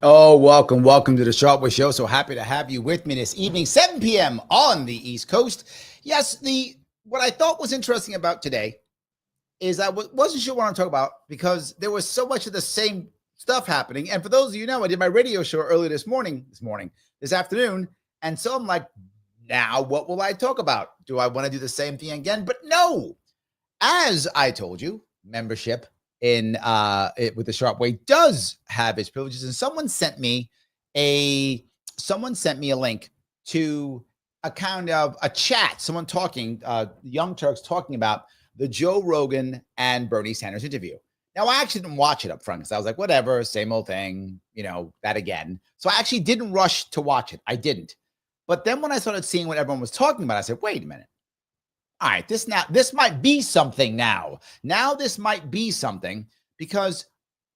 Oh, welcome to the Sharpe Show. So happy to have you with me this evening, 7 p.m. on the East Coast. Yes, what I thought was interesting about today is I wasn't sure what I'm talking about because there was so much of the same stuff happening. And for those of you who know, I did my radio show early this afternoon. And so I'm like, now what will I talk about? Do I want to do the same thing again? But no, as I told you, membership with the Sharpe Way does have its privileges, and someone sent me a link to a kind of a chat, someone talking, Young Turks talking about the Joe Rogan and Bernie Sanders interview. Now, I actually didn't watch it up front because I was like, whatever, same old thing, that again. So I actually didn't rush to watch it. I didn't. But then when I started seeing what everyone was talking about, I said, wait a minute. All right, this might be something now. Now this might be something because,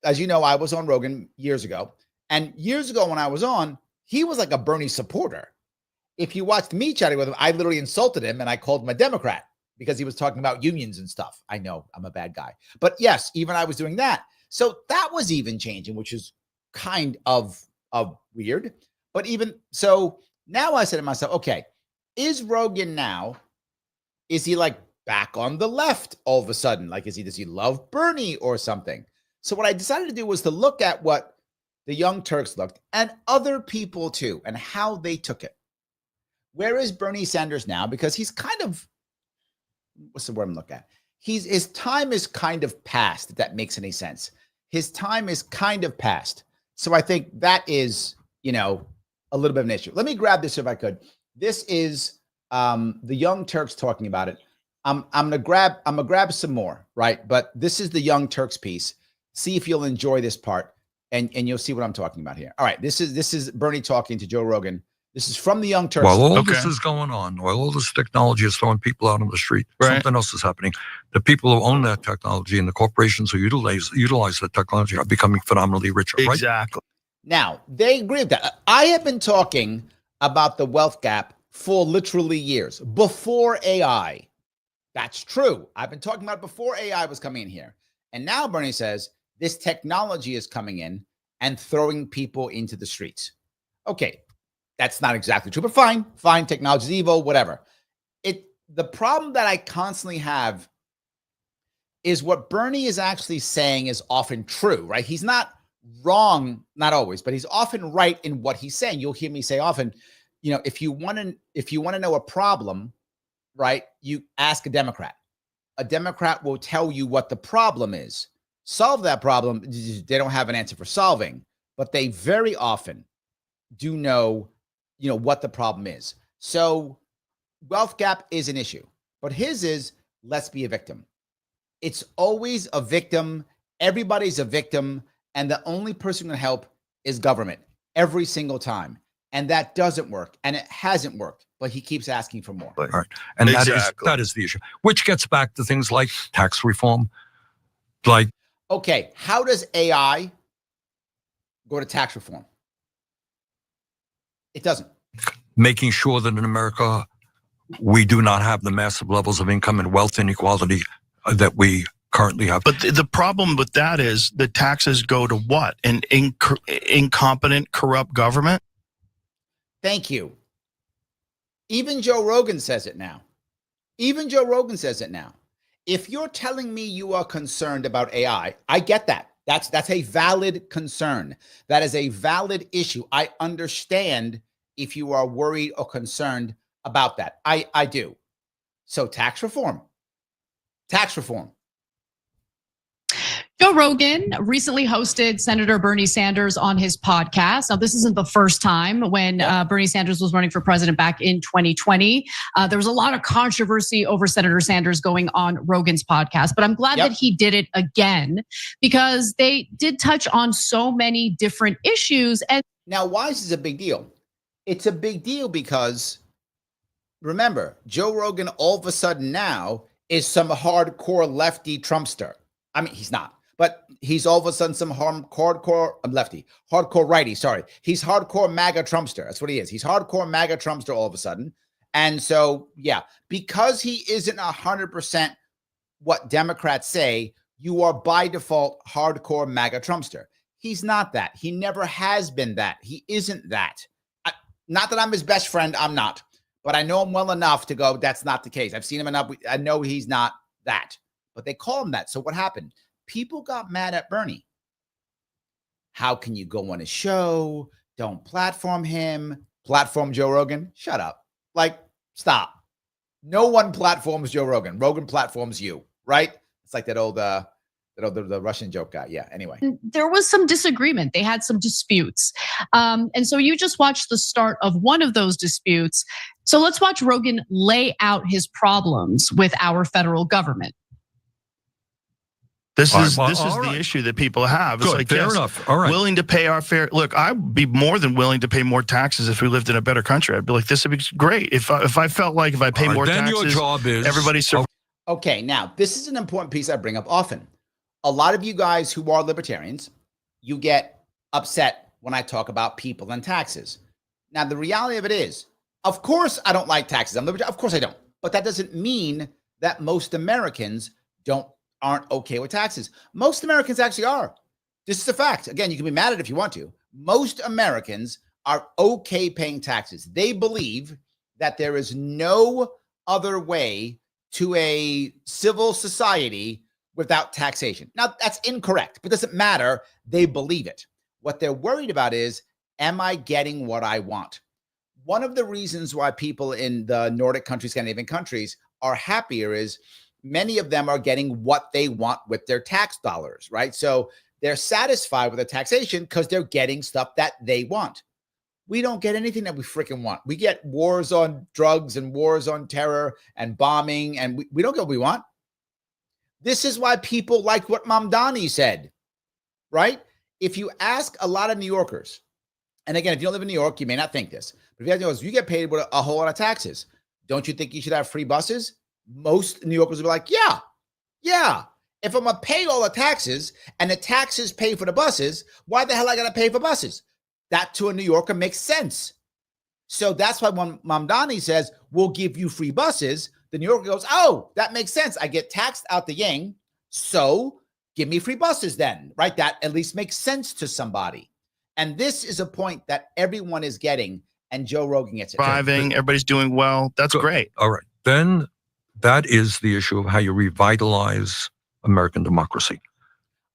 as you know, I was on Rogan years ago. And years ago when I was on, he was like a Bernie supporter. If you watched me chatting with him, I literally insulted him and I called him a Democrat because he was talking about unions and stuff. I know I'm a bad guy. But yes, even I was doing that. So that was even changing, which is kind of weird. But even so, now I said to myself, okay, is Rogan now... is he like back on the left all of a sudden? Like, does he love Bernie or something? So what I decided to do was to look at what the Young Turks looked and other people too, and how they took it. Where is Bernie Sanders now? Because he's kind of, what's the word I'm looking at? His time is kind of past, if that makes any sense. His time is kind of past. So I think that is, a little bit of an issue. Let me grab this if I could. This is the Young Turks talking about it. I'm gonna grab some more, right? But this is the Young Turks piece. See if you'll enjoy this part, and you'll see what I'm talking about here. All right, this is Bernie talking to Joe Rogan. This is from the Young Turks. While all this is going on, while all this technology is throwing people out on the street, something else is happening. The people who own that technology and the corporations who utilize that technology are becoming phenomenally richer, right? Exactly. Now, they agree with that. I have been talking about the wealth gap for literally years, before AI. That's true. I've been talking about it before AI was coming in here. And now Bernie says this technology is coming in and throwing people into the streets. Okay, that's not exactly true, but fine. Technology is evil, whatever. The problem that I constantly have is what Bernie is actually saying is often true, right? He's not wrong, not always, but he's often right in what he's saying. You'll hear me say often, if you want to know a problem, right, you ask a Democrat. A Democrat will tell you what the problem is. Solve that problem. They don't have an answer for solving, but they very often do know, what the problem is. So wealth gap is an issue, but his is, let's be a victim. It's always a victim. Everybody's a victim. And the only person who can help is government every single time. And that doesn't work. And it hasn't worked, but he keeps asking for more. All right. And that is the issue, which gets back to things like tax reform. Okay, how does AI go to tax reform? It doesn't. Making sure that in America, we do not have the massive levels of income and wealth inequality that we currently have. But the problem with that is the taxes go to what? An incompetent, corrupt government? Thank you. Even Joe Rogan says it now. If you're telling me you are concerned about AI, I get that. That's a valid concern. That is a valid issue. I understand if you are worried or concerned about that. I do. So tax reform. Joe Rogan recently hosted Senator Bernie Sanders on his podcast. Now, this isn't the first time when Bernie Sanders was running for president back in 2020. There was a lot of controversy over Senator Sanders going on Rogan's podcast, but I'm glad that he did it again because they did touch on so many different issues. And now, why is this a big deal? It's a big deal because, remember, Joe Rogan all of a sudden now is some hardcore lefty Trumpster. I mean, he's not, but he's all of a sudden some hardcore lefty, hardcore righty. Sorry. He's hardcore MAGA Trumpster. That's what he is. He's hardcore MAGA Trumpster all of a sudden. And so, yeah, because he isn't 100% what Democrats say, you are by default hardcore MAGA Trumpster. He's not that. He never has been that. He isn't that. Not that I'm his best friend. I'm not. But I know him well enough to go, that's not the case. I've seen him enough. I know he's not that. But they call him that. So what happened? People got mad at Bernie. How can you go on his show? Don't platform him. Platform Joe Rogan? Shut up. Like, stop. No one platforms Joe Rogan. Rogan platforms you, right? It's like that old the Russian joke guy. Yeah, anyway. There was some disagreement. They had some disputes. And so you just watched the start of one of those disputes. So let's watch Rogan lay out his problems with our federal government. This is the issue that people have. It's Good, like, fair yes, enough. All right. willing to pay our fair. Look, I'd be more than willing to pay more taxes if we lived in a better country. I'd be like, this would be great. If I felt like if I pay more then taxes, your job is everybody's. Okay, now this is an important piece I bring up often. A lot of you guys who are libertarians, you get upset when I talk about people and taxes. Now, the reality of it is, of course, I don't like taxes. I'm libertarian. Of course I don't. But that doesn't mean that most Americans aren't okay with taxes. Most Americans actually are. This is a fact. Again, you can be mad at it if you want to. Most Americans are okay paying taxes. They believe that there is no other way to a civil society without taxation. Now, that's incorrect, but it doesn't matter. They believe it. What they're worried about is, am I getting what I want? One of the reasons why people in the Nordic countries, Scandinavian countries, are happier is many of them are getting what they want with their tax dollars, right? So they're satisfied with the taxation because they're getting stuff that they want. We don't get anything that we freaking want. We get wars on drugs and wars on terror and bombing, and we don't get what we want. This is why people like what Mamdani said, right? If you ask a lot of New Yorkers, and again, if you don't live in New York, you may not think this, but if you have New Yorkers, you get paid with a whole lot of taxes. Don't you think you should have free buses? Most New Yorkers will be like, yeah. If I'm going to pay all the taxes and the taxes pay for the buses, why the hell I got to pay for buses? That to a New Yorker makes sense. So that's why when Mamdani says, we'll give you free buses, the New Yorker goes, oh, that makes sense. I get taxed out the yang, so give me free buses then, right? That at least makes sense to somebody. And this is a point that everyone is getting, and Joe Rogan gets it. Driving, everybody's doing well. That's great. All right. Then that is the issue of how you revitalize American democracy.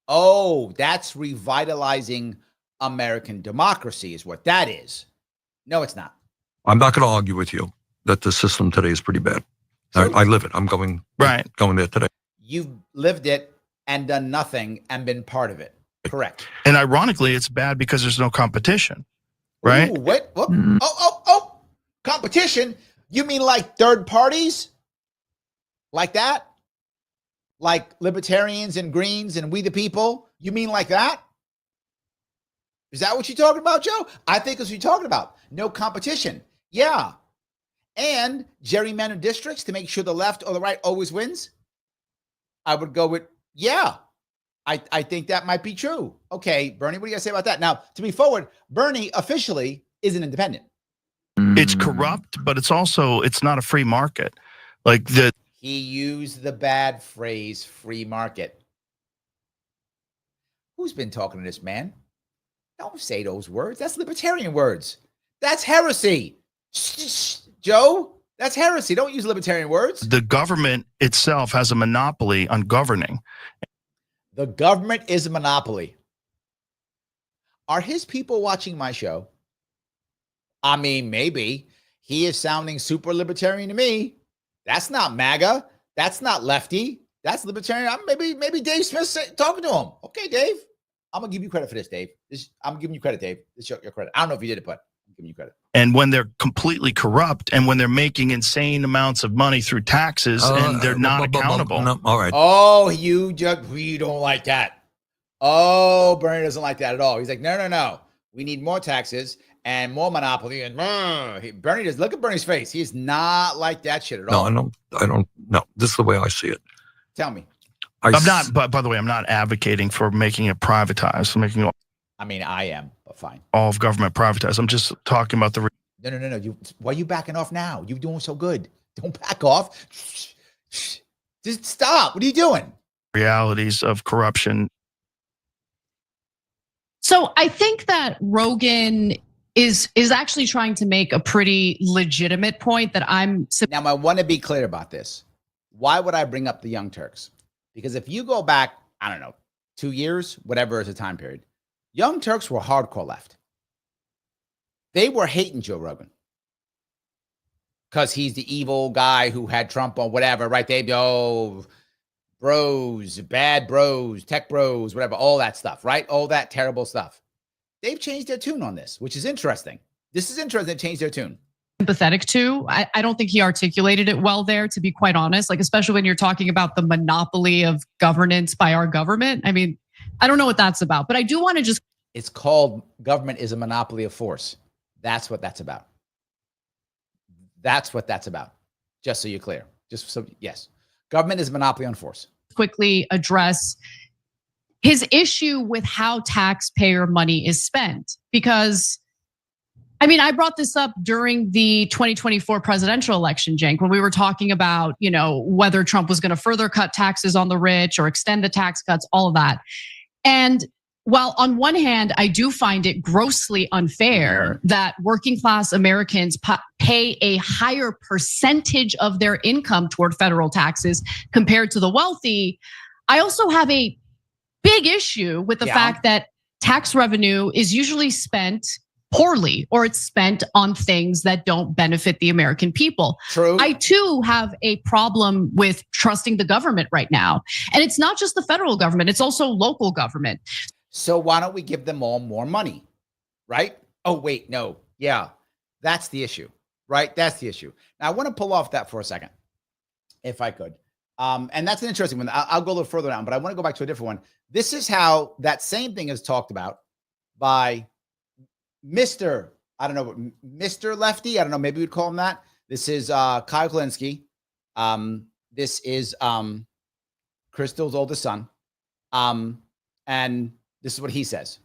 Oh, that's revitalizing American democracy is what that is. No, it's not. I'm not going to argue with you that the system today is pretty bad. I live it. I'm going there today. You've lived it and done nothing and been part of it. Correct. And ironically, it's bad because there's no competition, right? Ooh, wait, whoop. Oh, competition? You mean like third parties? Like that? Like libertarians and Greens and We the People? You mean like that? Is that what you're talking about, Joe? I think it's what you're talking about. No competition. Yeah. And gerrymandered districts to make sure the left or the right always wins? I would go with, yeah. I think that might be true. Okay, Bernie, what do you got to say about that? Now, to be forward, Bernie officially is an independent. It's corrupt, but it's not a free market. He used the bad phrase, free market. Who's been talking to this man? Don't say those words. That's libertarian words. That's heresy. Joe, that's heresy. Don't use libertarian words. The government itself has a monopoly on governing. The government is a monopoly. Are his people watching my show? I mean, maybe. He is sounding super libertarian to me. That's not MAGA. That's not lefty. That's libertarian. Maybe Dave Smith's talking to him. Okay, Dave. I'm going to give you credit for this, Dave. I'm giving you credit, Dave. This is your credit. I don't know if you did it, but I'm giving you credit. And when they're completely corrupt and when they're making insane amounts of money through taxes and they're not accountable. No, all right. Oh, we don't like that. Oh, Bernie doesn't like that at all. He's like, no. We need more taxes and more monopoly. And Bernie does. Look at Bernie's face. He's not like that shit at all. No, I don't. No, this is the way I see it. Tell me. I'm not. But by the way, I'm not advocating for making it privatized. Making. I mean, I am, but fine. All of government privatized. I'm just talking about the. No. Why are you backing off now? You're doing so good. Don't back off. Just stop. What are you doing? Realities of corruption. So I think that Rogan is actually trying to make a pretty legitimate point that I'm. Now, I want to be clear about this. Why would I bring up the Young Turks? Because if you go back, I don't know, 2 years, whatever is the time period, Young Turks were hardcore left. They were hating Joe Rogan because he's the evil guy who had Trump on whatever, right? They go bros, bad bros, tech bros, whatever, all that stuff, right? All that terrible stuff. They've changed their tune on this, which is interesting. This is interesting. They've changed their tune. Sympathetic to. I don't think he articulated it well there, to be quite honest, like especially when you're talking about the monopoly of governance by our government. I mean, I don't know what that's about, but I do want to just. It's called government is a monopoly of force. That's what that's about. That's what that's about. Just so you're clear. Just so, yes. Government is a monopoly on force. Quickly address his issue with how taxpayer money is spent. Because, I mean, I brought this up during the 2024 presidential election, Cenk, when we were talking about, whether Trump was going to further cut taxes on the rich or extend the tax cuts, all of that. And while on one hand, I do find it grossly unfair that working class Americans pay a higher percentage of their income toward federal taxes compared to the wealthy, I also have a big issue with the fact that tax revenue is usually spent poorly, or it's spent on things that don't benefit the American people. True. I too have a problem with trusting the government right now. And it's not just the federal government, it's also local government. So why don't we give them all more money, right? Oh, wait, no. Yeah, that's the issue, right? That's the issue. Now, I want to pull off that for a second, if I could. And that's an interesting one. I'll go a little further down, but I want to go back to a different one. This is how that same thing is talked about by Mr. Mr. Lefty. I don't know, maybe we'd call him that. This is Kyle Kulinski. This is Crystal's oldest son. And this is what he says.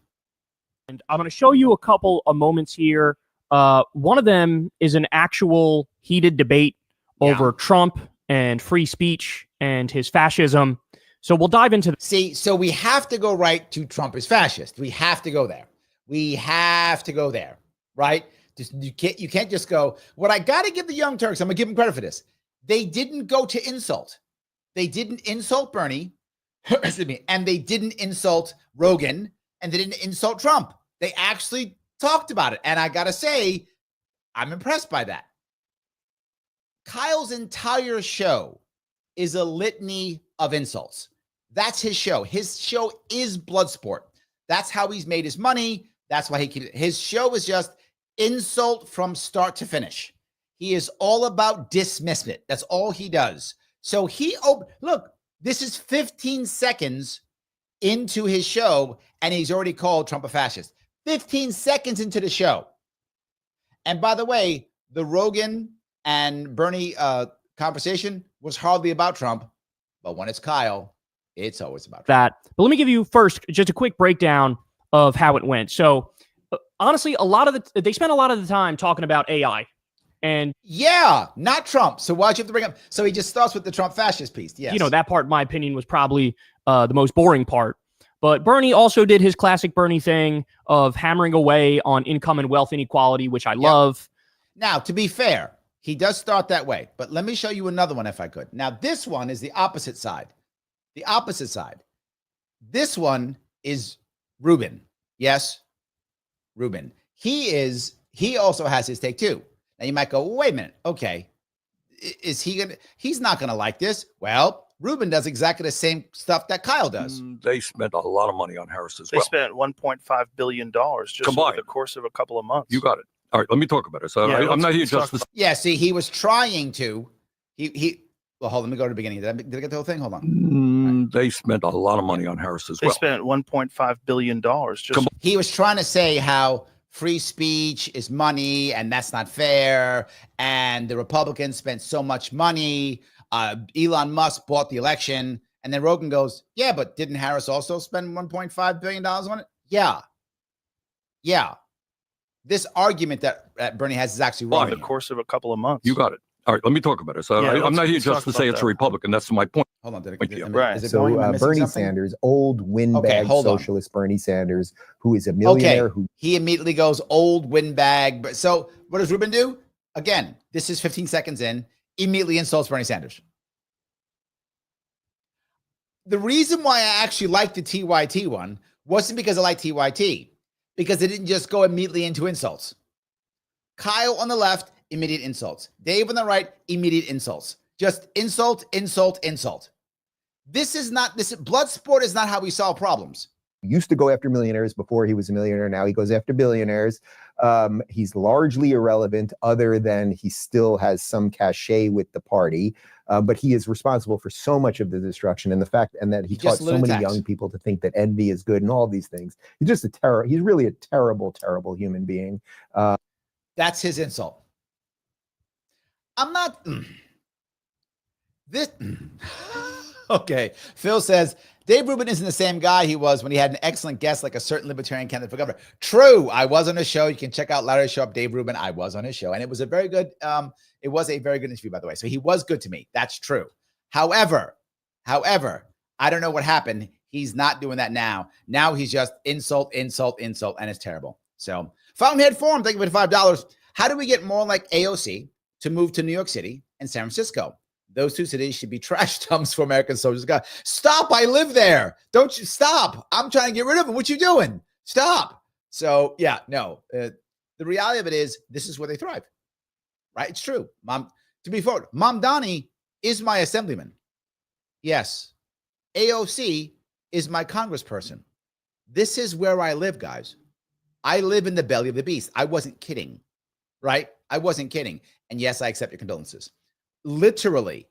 And I'm going to show you a couple of moments here. One of them is an actual heated debate over Trump and free speech and his fascism. So we'll dive into so we have to go right to Trump is fascist. We have to go there. We have to go there, right? You can't just go, what I got to give the Young Turks, I'm going to give them credit for this. They didn't go to insult. They didn't insult Bernie. Excuse me, and they didn't insult Rogan, and they didn't insult Trump. They actually talked about it. And I got to say, I'm impressed by that. Kyle's entire show is a litany of insults. That's his show. His show is Bloodsport. That's how he's made his money. That's why his show is just insult from start to finish. He is all about dismissment. That's all he does. So look, this is 15 seconds into his show, and he's already called Trump a fascist. 15 seconds into the show. And by the way, the Rogan and Bernie conversation was hardly about Trump, but when it's Kyle, it's always about Trump. that. But let me give you first just a quick breakdown of how it went. So honestly, they spent a lot of the time talking about AI. And not Trump. So why'd you have to bring up? So he just starts with the Trump fascist piece. Yes. That part, in my opinion, was probably the most boring part. But Bernie also did his classic Bernie thing of hammering away on income and wealth inequality, which I love. Now, to be fair, he does start that way. But let me show you another one if I could. Now, this one is the opposite side. The opposite side. This one is Rubin. Yes, Rubin. He also has his take too. Now you might go, well, wait a minute. Okay. He's not going to like this. Well, Rubin does exactly the same stuff that Kyle does. They spent a lot of money on Harris as They well. spent $1.5 billion just over the course of a couple of months. You got it. All right, let me talk about it. So I'm not here just to... Yeah, see, he was trying to. Well, hold on, let me go to the beginning. Did I get the whole thing? Hold on. They spent a lot of money on Harris as They well. spent $1.5 billion just. He was trying to say how free speech is money and that's not fair. And the Republicans spent so much money. Elon Musk bought the election. And then Rogan goes, yeah, but didn't Harris also spend $1.5 billion on it? Yeah. Yeah. This argument that Bernie has is actually wrong. In the course of a couple of months. You got it. All right, let me talk about it. So Yeah, I'm not here let's just talk to say about it's that. a Republican. That's my point. Hold on. Right. Is it So going? Am I missing Bernie something? Sanders, old windbag hold on. socialist Bernie Sanders, who is a millionaire. Okay. He immediately goes old windbag. But so what does Ruben do? Again, this is 15 seconds in. Immediately insults Bernie Sanders. The reason why I actually liked the TYT one wasn't because I like TYT, because it didn't just go immediately into insults. Kyle on the left, immediate insults. Dave on the right, immediate insults. Just insult, insult, insult. This blood sport is not how we solve problems. Used to go after millionaires before he was a millionaire. Now he goes after billionaires. He's largely irrelevant, other than he still has some cachet with the party. But he is responsible for so much of the destruction, and that he taught so many young people to think that envy is good and all these things. He's just he's really a terrible, terrible human being. That's his insult. I'm not. Okay. Phil says, Dave Rubin isn't the same guy he was when he had an excellent guest like a certain libertarian candidate for governor. True. I was on a show. You can check out Larry's show up, Dave Rubin. I was on his show, and it was a very good interview, by the way. So he was good to me. That's true. However, I don't know what happened. He's not doing that now. Now he's just insult, insult, insult, and it's terrible. So Fountainhead Forum, thank you for the $5. How do we get more like AOC to move to New York City and San Francisco? Those two cities should be trash dumps for American soldiers. God, stop. I live there. Don't you stop. I'm trying to get rid of them. What you doing? Stop. So yeah, no, the reality of it is this is where they thrive, right? It's true. To be forward, Mom Donnie is my assemblyman. Yes. AOC is my congressperson. This is where I live, guys. I live in the belly of the beast. I wasn't kidding, right? I wasn't kidding. And yes, I accept your condolences. Literally,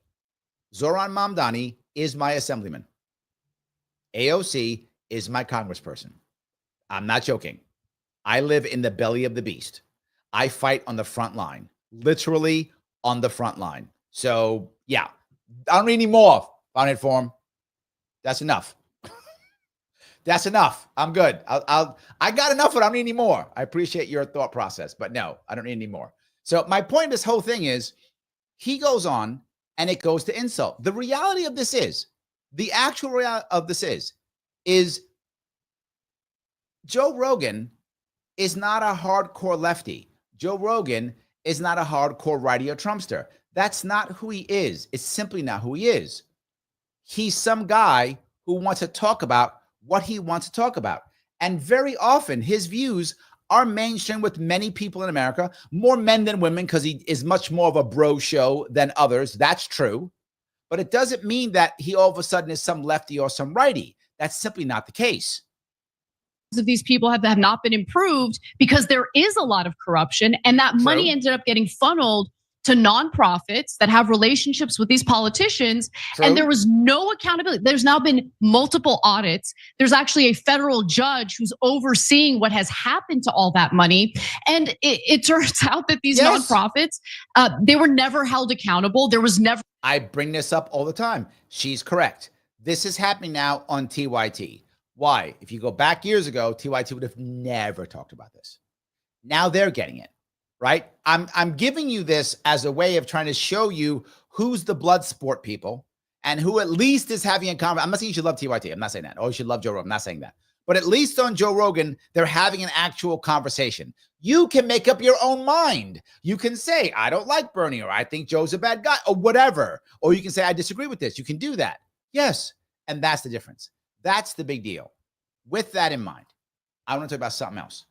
Zoran Mamdani is my assemblyman. AOC is my congressperson. I'm not joking. I live in the belly of the beast. I fight on the front line, literally on the front line. So yeah, I don't need any more Fountainhead Forum. That's enough. That's enough. I'm good. I got enough, but I don't need any more. I appreciate your thought process, but no, I don't need any more. So my point of this whole thing is, he goes on and it goes to insult. The reality of this is, the actual reality of this is Joe Rogan is not a hardcore lefty. Joe Rogan is not a hardcore righty or Trumpster. That's not who he is. It's simply not who he is. He's some guy who wants to talk about what he wants to talk about. And very often his views are mainstream with many people in America, more men than women, because he is much more of a bro show than others. That's true. But it doesn't mean that he all of a sudden is some lefty or some righty. That's simply not the case. Of these people have not been improved because there is a lot of corruption, and that money ended up getting funneled to nonprofits that have relationships with these politicians. True. And there was no accountability. There's now been multiple audits. There's actually a federal judge who's overseeing what has happened to all that money. And it turns out that these nonprofits, they were never held accountable. There was never. I bring this up all the time. She's correct. This is happening now on TYT. Why? If you go back years ago, TYT would have never talked about this. Now they're getting it. Right? I'm giving you this as a way of trying to show you who's the blood sport people and who at least is having a conversation. I'm not saying you should love TYT. I'm not saying that. Oh, you should love Joe Rogan. I'm not saying that. But at least on Joe Rogan, they're having an actual conversation. You can make up your own mind. You can say, I don't like Bernie, or I think Joe's a bad guy, or whatever. Or you can say, I disagree with this. You can do that. Yes. And that's the difference. That's the big deal. With that in mind, I want to talk about something else.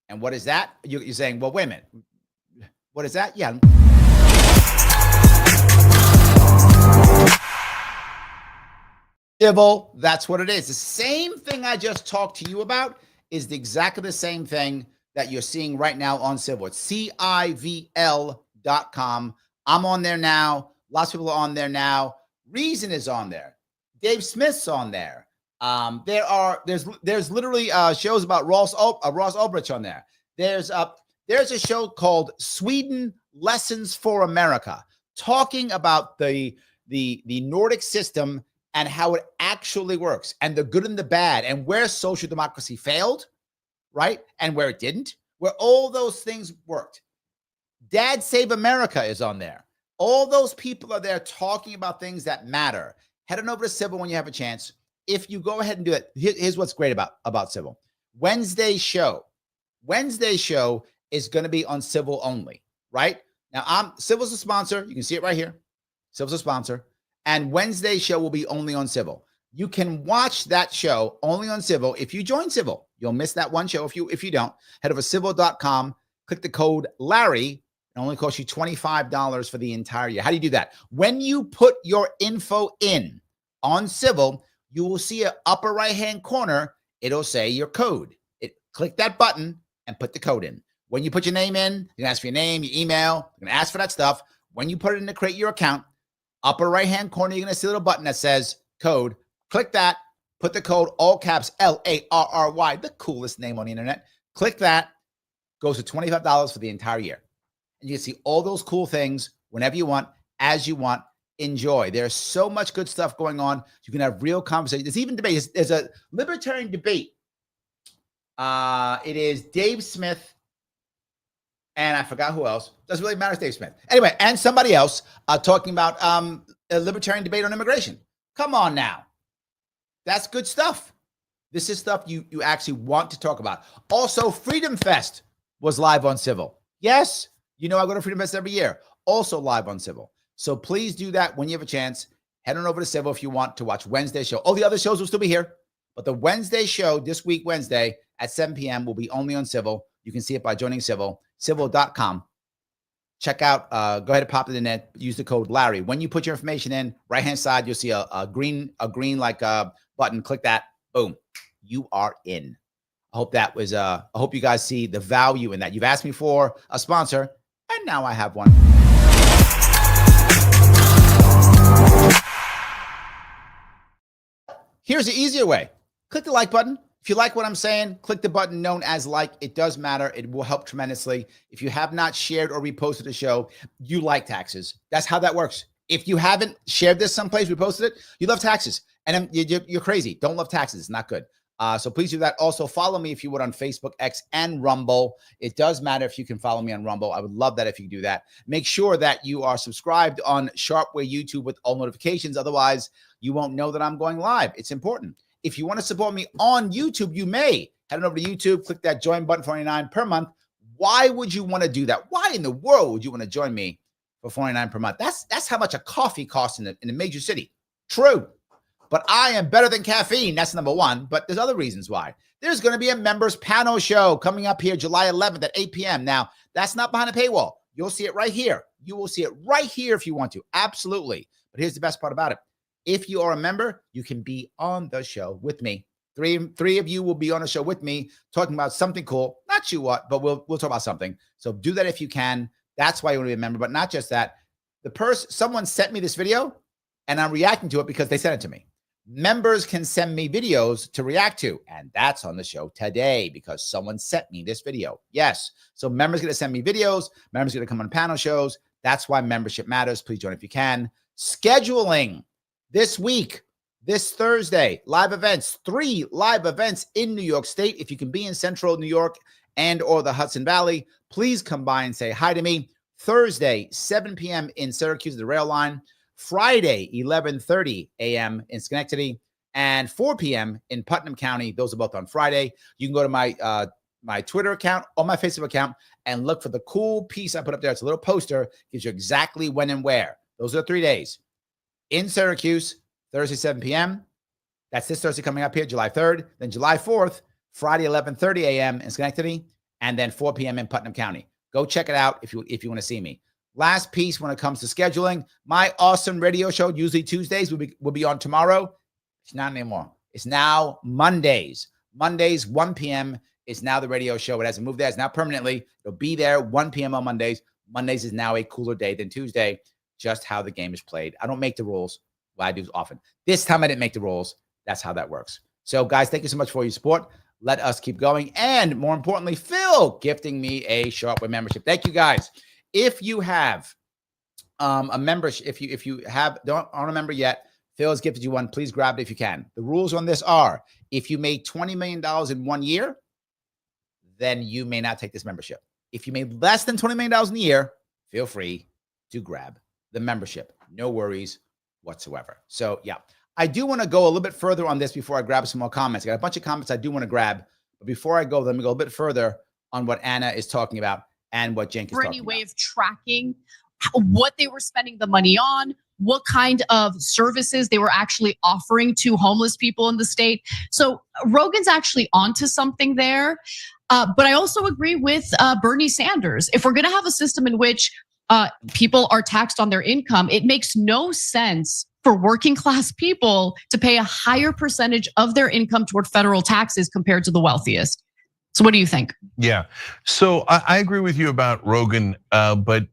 And what is that? You're saying, well, wait a minute. What is that? Yeah. Civil, that's what it is. The same thing I just talked to you about is exactly the same thing that you're seeing right now on Civil. It's CIVL.com. I'm on there now. Lots of people are on there now. Reason is on there. Dave Smith's on there. There's literally shows about Ross Ulbricht on there. There's a show called Sweden Lessons for America, talking about the Nordic system and how it actually works, and the good and the bad, and where social democracy failed, right? And where it didn't, where all those things worked. Dad Save America is on there. All those people are there talking about things that matter. Head on over to Civil when you have a chance. If you go ahead and do it, here's what's great about Civil. Wednesday's show is going to be on Civil only, right? Now, Civil's a sponsor. You can see it right here. Civil's a sponsor. And Wednesday's show will be only on Civil. You can watch that show only on Civil. If you join Civil, you'll miss that one show. If you don't, head over to civil.com, click the code Larry. It only costs you $25 for the entire year. How do you do that? When you put your info in on Civil, you will see an upper right-hand corner. It'll say your code. Click that button and put the code in. When you put your name in, you can ask for your name, your email. You're going to ask for that stuff. When you put it in to create your account, upper right-hand corner, you're going to see a little button that says code. Click that. Put the code, all caps, LARRY, the coolest name on the internet. Click that. Goes to $25 for the entire year. And you can see all those cool things whenever you want, as you want. Enjoy. There's so much good stuff going on. You can have real conversations. There's even debate. There's a libertarian debate. It is Dave Smith, and I forgot who else. Doesn't really matter. It's Dave Smith. Anyway, and somebody else talking about a libertarian debate on immigration. Come on now. That's good stuff. This is stuff you actually want to talk about. Also, Freedom Fest was live on Civil. Yes, I go to Freedom Fest every year. Also live on Civil. So please do that when you have a chance. Head on over to Civil if you want to watch Wednesday's show. All the other shows will still be here. But the Wednesday show this week, Wednesday at 7 p.m. will be only on Civil. You can see it by joining Civil, civil.com. Check out, go ahead and pop it in there. Use the code Larry. When you put your information in, right-hand side, you'll see a green like button. Click that. Boom. You are in. I hope that was, I hope you guys see the value in that. You've asked me for a sponsor, and now I have one. Here's the easier way. Click the like button. If you like what I'm saying, click the button known as like. It does matter. It will help tremendously. If you have not shared or reposted the show, you like taxes. That's how that works. If you haven't shared this someplace, reposted it, you love taxes. And you're crazy. Don't love taxes. It's not good. So please do that. Also, follow me if you would on Facebook, X, and Rumble. It does matter if you can follow me on Rumble. I would love that if you do that. Make sure that you are subscribed on Sharpe YouTube with all notifications. Otherwise, you won't know that I'm going live. It's important. If you want to support me on YouTube, you may head on over to YouTube, click that join button, $49 per month. Why would you want to do that? Why in the world would you want to join me for $49 per month? That's how much a coffee costs in a major city. True. But I am better than caffeine. That's number one. But there's other reasons why. There's going to be a members panel show coming up here July 11th at 8 p.m. Now, that's not behind a paywall. You'll see it right here. You will see it right here if you want to. Absolutely. But here's the best part about it. If you are a member, you can be on the show with me. Three of you will be on the show with me talking about something cool. Not you what, but we'll talk about something. So do that if you can. That's why you want to be a member. But not just that. Someone sent me this video, and I'm reacting to it because they sent it to me. Members can send me videos to react to, and that's on the show today because someone sent me this video. Yes. So members going to send me videos. Members going to come on panel shows. That's why membership matters. Please join if you can. Scheduling this week, this Thursday, live events, 3 live events in New York State. If you can be in central New York and or the Hudson Valley, please come by and say hi to me. Thursday, 7 p.m. in Syracuse, the rail line. Friday, 11:30 a.m. in Schenectady, and 4 p.m. in Putnam County. Those are both on Friday. You can go to my Twitter account or my Facebook account and look for the cool piece I put up there. It's a little poster. Gives you exactly when and where. Those are 3 days. In Syracuse, Thursday, 7 p.m. That's this Thursday coming up here, July 3rd. Then July 4th, Friday, 11:30 a.m. in Schenectady, and then 4 p.m. in Putnam County. Go check it out if you want to see me. Last piece when it comes to scheduling, my awesome radio show, usually Tuesdays, will be on tomorrow. It's not anymore. It's now Mondays. Mondays, 1 p.m. is now the radio show. It hasn't moved there. It's now permanently. It'll be there 1 p.m. on Mondays. Mondays is now a cooler day than Tuesday. Just how the game is played. I don't make the rules. Well, I do often. This time I didn't make the rules. That's how that works. So, guys, thank you so much for your support. let us keep going. And more importantly, Phil gifting me a Sharpe membership. Thank you guys. If you have a membership, if you aren't a member yet, Phil has gifted you one. Please grab it if you can. The rules on this are: if you made $20 million in 1 year, then you may not take this membership. If you made less than $20 million in a year, feel free to grab the membership. No worries whatsoever. So yeah, I do want to go a little bit further on this before I grab some more comments. I got a bunch of comments I do want to grab, but before I go, let me go a bit further on what Anna is talking about and what Cenk is talking Any way about. of tracking what they were spending the money on, what kind of services they were actually offering to homeless people in the state. So Rogan's actually onto something there. But I also agree with Bernie Sanders. If we're going to have a system in which people are taxed on their income, it makes no sense for working class people to pay a higher percentage of their income toward federal taxes compared to the wealthiest. So what do you think? Yeah, so I agree with you about Rogan, but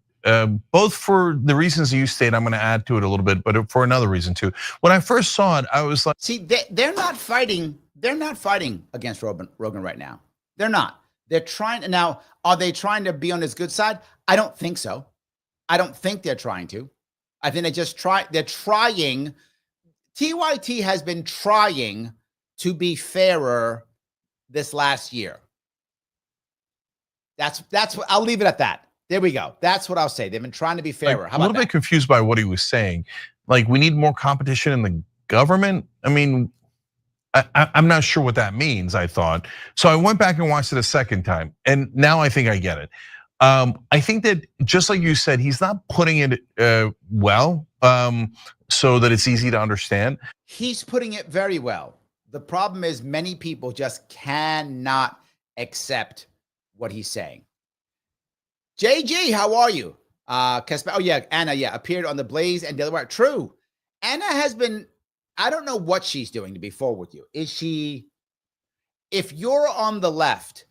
both for the reasons you state, I'm going to add to it a little bit, but for another reason too. When I first saw it, I was like, see, they're not fighting. They're not fighting against Rogan right now. They're not. They're trying. Now, are they trying to be on his good side? I don't think so. I don't think they're trying to. I think they're trying. TYT has been trying to be fairer this last year. That's what I'll leave it at that. There we go. That's what I'll say. They've been trying to be fairer. a little bit confused by what he was saying. Like, we need more competition in the government. I mean, I'm not sure what that means, I thought. So I went back and watched it a second time, and now I think I get it. I think that, just like you said, he's not putting it well, so that it's easy to understand. He's putting it very well. The problem is many people just cannot accept what he's saying. JG, how are you? Oh yeah, Anna, yeah, appeared on the Blaze and Delaware. True. Anna has been, I don't know what she's doing, to be forward with you. Is she, if you're on the left,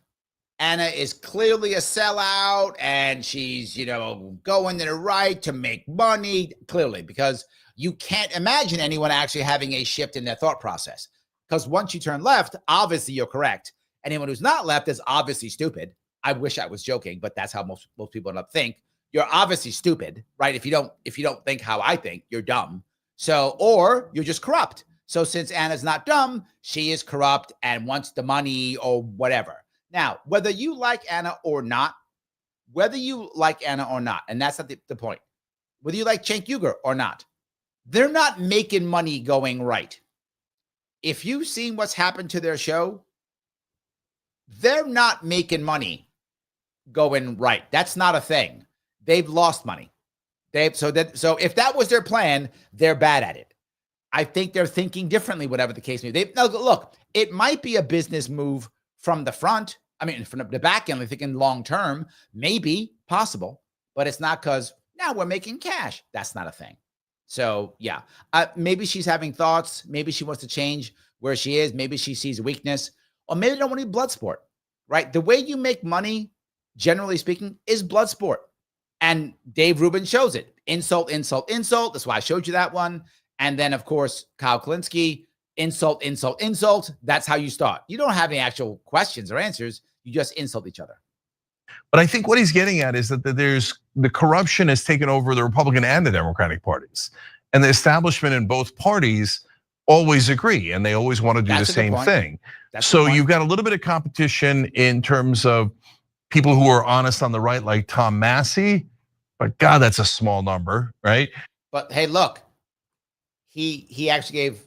Anna is clearly a sellout and she's, going to the right to make money, clearly, because you can't imagine anyone actually having a shift in their thought process. Because once you turn left, obviously you're correct. Anyone who's not left is obviously stupid. I wish I was joking, but that's how most people end up think. You're obviously stupid, right? If you don't think how I think, you're dumb. So, or you're just corrupt. So since Anna's not dumb, she is corrupt and wants the money or whatever. Now, whether you like Anna or not, and that's not the point, whether you like Cenk Uygur or not, they're not making money going right. If you've seen what's happened to their show, they're not making money going right. That's not a thing. They've lost money. So if that was their plan, they're bad at it. I think they're thinking differently, whatever the case may be. Look, it might be a business move from the front. I mean, from the back end, they're thinking long term, maybe possible, but it's not, because now we're making cash. That's not a thing. So yeah, maybe she's having thoughts. Maybe she wants to change where she is. Maybe she sees weakness, or maybe they don't want to be blood sport, right? The way you make money, generally speaking, is blood sport. And Dave Rubin shows it. Insult, insult, insult. That's why I showed you that one. And then, of course, Kyle Kalinske, insult, insult, insult. That's how you start. You don't have any actual questions or answers. You just insult each other. But I think what he's getting at is that there's the corruption has taken over the Republican and the Democratic parties. And the establishment in both parties always agree, and they always want to do the same thing. So you've got a little bit of competition in terms of people who are honest on the right, like Tom Massey, but God, that's a small number, right? But hey, look, he actually gave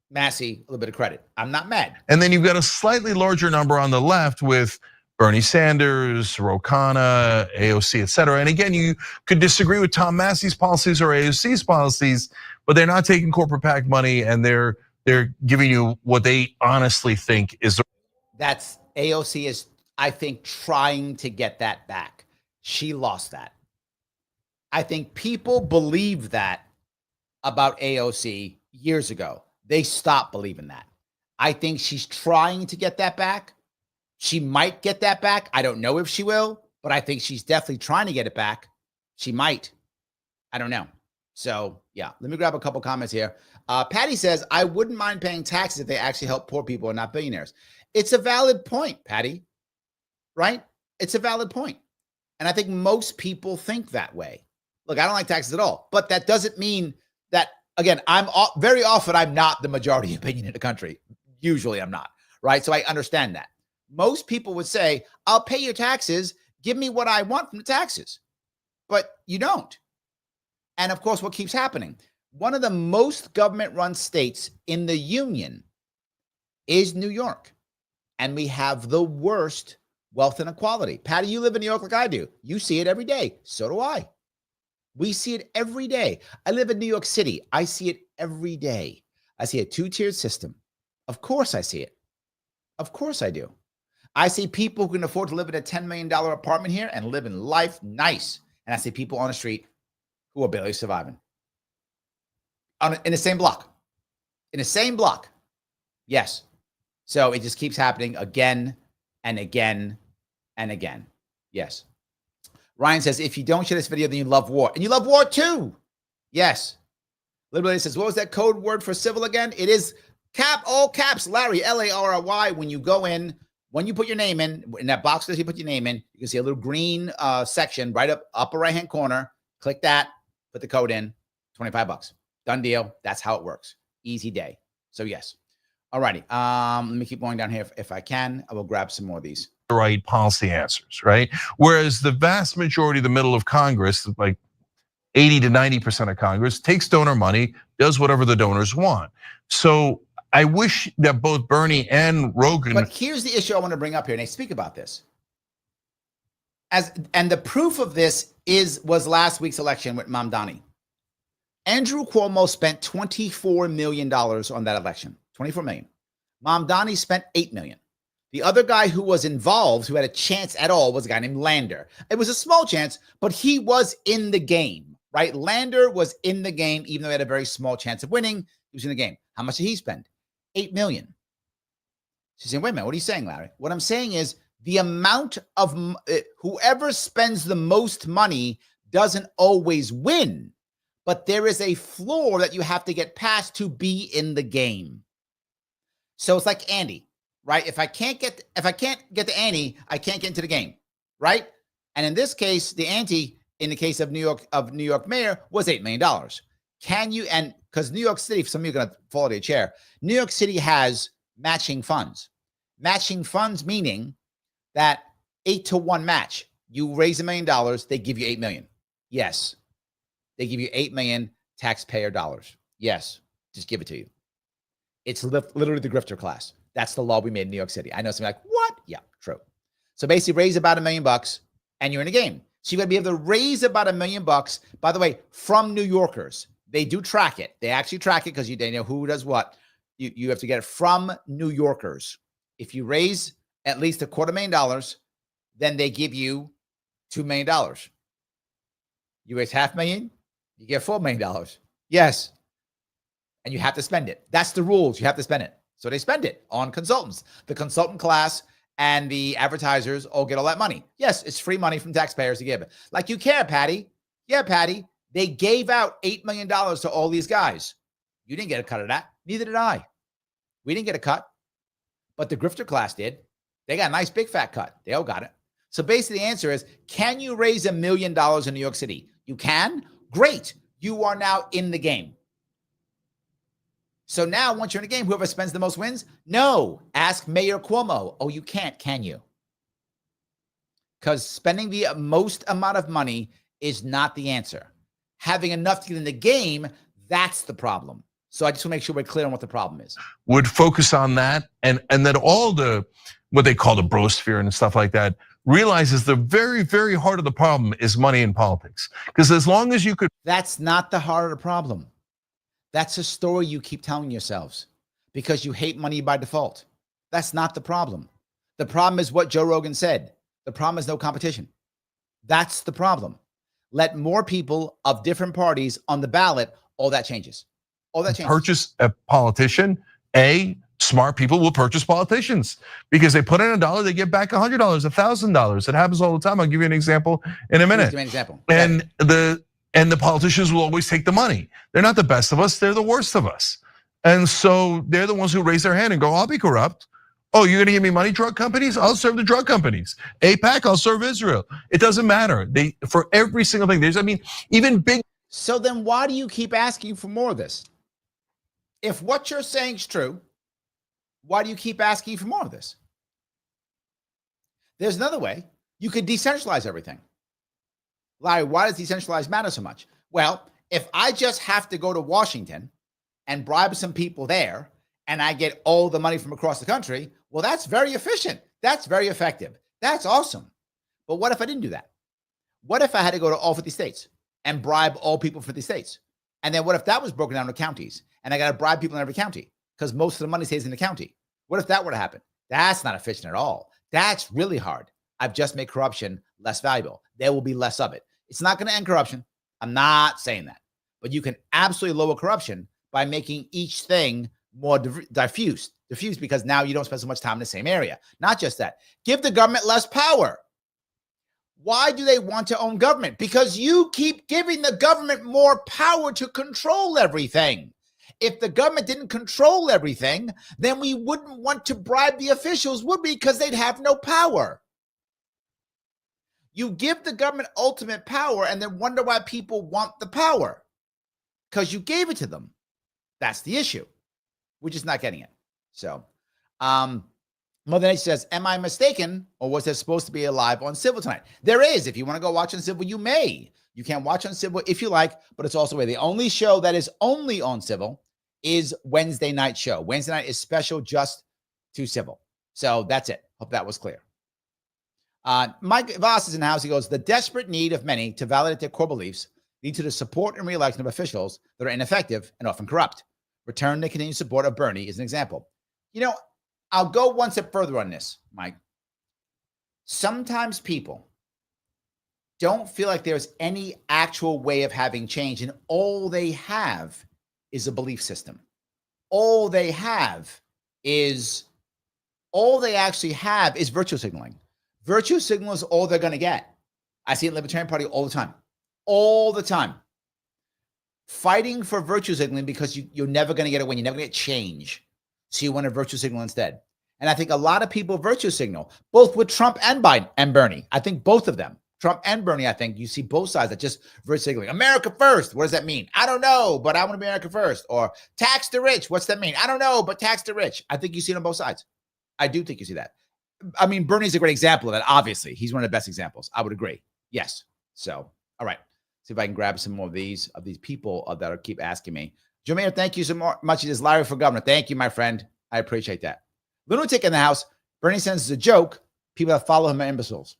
Massey a little bit of credit. I'm not mad. And then you've got a slightly larger number on the left with Bernie Sanders, Ro Khanna, AOC, et cetera. And again, you could disagree with Tom Massey's policies or AOC's policies, but they're not taking corporate PAC money, and they're giving you what they honestly think is. That's AOC is, I think, trying to get that back. She lost that. I think people believed that about AOC years ago. They stopped believing that. I think she's trying to get that back. She might get that back. I don't know if she will, but I think she's definitely trying to get it back. She might. I don't know. So yeah, let me grab a couple comments here. Patty says, I wouldn't mind paying taxes if they actually help poor people and not billionaires. It's a valid point, Patty, right? It's a valid point. And I think most people think that way. Look, I don't like taxes at all, but that doesn't mean that, again, very often I'm not the majority opinion in the country. Usually I'm not, right? So I understand that. Most people would say, I'll pay your taxes, give me what I want from the taxes. But you don't. And of course, what keeps happening? One of the most government-run states in the union is New York. And we have the worst wealth inequality. Patty, you live in New York like I do. You see it every day. So do I. We see it every day. I live in New York City. I see it every day. I see a two-tiered system. Of course I see it. Of course I do. I see people who can afford to live in a $10 million apartment here and live in life nice. And I see people on the street who are barely surviving. In the same block. In the same block. Yes. So it just keeps happening again and again and again. Yes. Ryan says, if you don't share this video, then you love war. And you love war too. Yes. Libertarian says, what was that code word for civil again? It is all caps, Larry, Larry. When you go in, when you put your name in that box that you put your name in, you can see a little green section right up upper right-hand corner. Click that, put the code in, $25. Done deal. That's how it works. Easy day. So yes. All righty. Let me keep going down here if I can. I will grab some more of these. The right policy answers, right? Whereas the vast majority of the middle of Congress, like 80 to 90% of Congress, takes donor money, does whatever the donors want. So I wish that both Bernie and Rogan. But here's the issue I want to bring up here, and they speak about this. And the proof of this was last week's election with Mamdani. Andrew Cuomo spent $24 million on that election. 24 million. Mamdani spent 8 million. The other guy who was involved, who had a chance at all, was a guy named Lander. It was a small chance, but he was in the game, right? Lander was in the game, even though he had a very small chance of winning. He was in the game. How much did he spend? 8 million. She's saying, wait a minute, what are you saying, Larry? What I'm saying is the amount of whoever spends the most money doesn't always win, but there is a floor that you have to get past to be in the game. So it's like Andy, right? If I can't get the ante, I can't get into the game, right? And in this case, the ante in the case of New York mayor was $8 million. Can you, and because New York City, some of you are going to fall out of your chair, New York City has matching funds. Matching funds meaning that 8-to-1 match. You raise $1 million, they give you 8 million. Yes. They give you 8 million taxpayer dollars. Yes. Just give it to you. It's literally the grifter class. That's the law we made in New York City. I know something like, what? Yeah, true. So basically raise about $1 million and you're in a game. So you got to be able to raise about $1 million, by the way, from New Yorkers. They do track it. They actually track it because they know who does what. You have to get it from New Yorkers. If you raise at least $250,000, then they give you $2 million. You raise $500,000, you get $4 million. Yes. And you have to spend it. That's the rules. You have to spend it. So they spend it on consultants. The consultant class and the advertisers all get all that money. Yes, it's free money from taxpayers to give it. Like you care, Patty. Yeah, Patty. They gave out $8 million to all these guys. You didn't get a cut of that. Neither did I. We didn't get a cut. But the grifter class did. They got a nice big fat cut. They all got it. So basically the answer is, can you raise $1 million in New York City? You can? Great. You are now in the game. So now once you're in the game, whoever spends the most wins? No. Ask Mayor Cuomo. Oh, you can't, can you? Because spending the most amount of money is not the answer. Having enough to get in the game, that's the problem. So I just want to make sure we're clear on what the problem is. Would focus on that, and that all the, what they call the brosphere and stuff like that, realizes the very, very heart of the problem is money in politics. Because as long as you could. That's not the heart of the problem. That's a story you keep telling yourselves because you hate money by default. That's not the problem. The problem is what Joe Rogan said. The problem is no competition. That's the problem. Let more people of different parties on the ballot, all that changes. All that changes. Purchase a politician. Smart people will purchase politicians because they put in $1, they get back $100, $1,000. It happens all the time. I'll give you an example in a minute. Give me an example. And the politicians will always take the money. They're not the best of us, they're the worst of us. And so they're the ones who raise their hand and go, I'll be corrupt. Oh, you're gonna give me money, drug companies? I'll serve the drug companies. AIPAC, I'll serve Israel. It doesn't matter. For every single thing, even big. So then why do you keep asking for more of this? If what you're saying is true, why do you keep asking for more of this? There's another way. You could decentralize everything. Larry, why does decentralized matter so much? Well, if I just have to go to Washington and bribe some people there and I get all the money from across the country, well, that's very efficient. That's very effective. That's awesome. But what if I didn't do that? What if I had to go to all 50 states and bribe all people from 50 states? And then what if that was broken down to counties and I got to bribe people in every county because most of the money stays in the county? What if that were to happen? That's not efficient at all. That's really hard. I've just made corruption less valuable. There will be less of it. It's not going to end corruption. I'm not saying that. But you can absolutely lower corruption by making each thing more diffuse because now you don't spend so much time in the same area. Not just that. Give the government less power. Why do they want to own government? Because you keep giving the government more power to control everything. If the government didn't control everything, then we wouldn't want to bribe the officials, would we? Because they'd have no power. You give the government ultimate power and then wonder why people want the power. Because you gave it to them. That's the issue. We're just not getting it. So, Mother Nature says, am I mistaken? Or was there supposed to be a live on Civil tonight? There is. If you want to go watch on Civil, you may. You can watch on Civil if you like, but it's also the only show that is only on Civil is Wednesday night show. Wednesday night is special just to Civil. So that's it. Hope that was clear. Mike Voss is in the house. He goes, the desperate need of many to validate their core beliefs lead to the support and re-election of officials that are ineffective and often corrupt. Return the continued support of Bernie is an example. You know, I'll go one step further on this, Mike. Sometimes people don't feel like there's any actual way of having change, and all they have is a belief system. All they actually have is virtue signaling. Virtue signal is all they're going to get. I see it in the Libertarian Party all the time. All the time. Fighting for virtue signaling because you're never going to get a win. You're never going to get change. So you want to virtue signal instead. And I think a lot of people virtue signal, both with Trump and Biden and Bernie. I think both of them. Trump and Bernie, I think you see both sides that just virtue signaling. America first. What does that mean? I don't know, but I want to be America first. Or tax the rich. What's that mean? I don't know, but tax the rich. I think you see it on both sides. I do think you see that. I mean, Bernie's a great example of that. Obviously, he's one of the best examples. I would agree. Yes. So, all right. See if I can grab some more of these people that are keep asking me. Jameer, thank you so much. It is Larry for governor. Thank you, my friend. I appreciate that. Lunatic in the house. Bernie Sanders is a joke. People that follow him are imbeciles.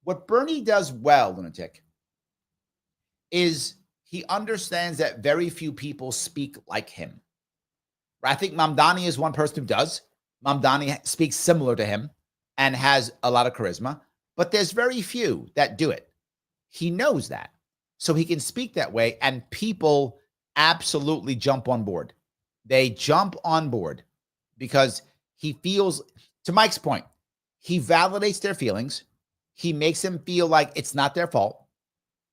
What Bernie does well, Lunatic, is he understands that very few people speak like him. I think Mamdani is one person who does. Mamdani speaks similar to him and has a lot of charisma, but there's very few that do it. He knows that. So he can speak that way, and people absolutely jump on board. They jump on board because he feels, to Mike's point, he validates their feelings. He makes them feel like it's not their fault.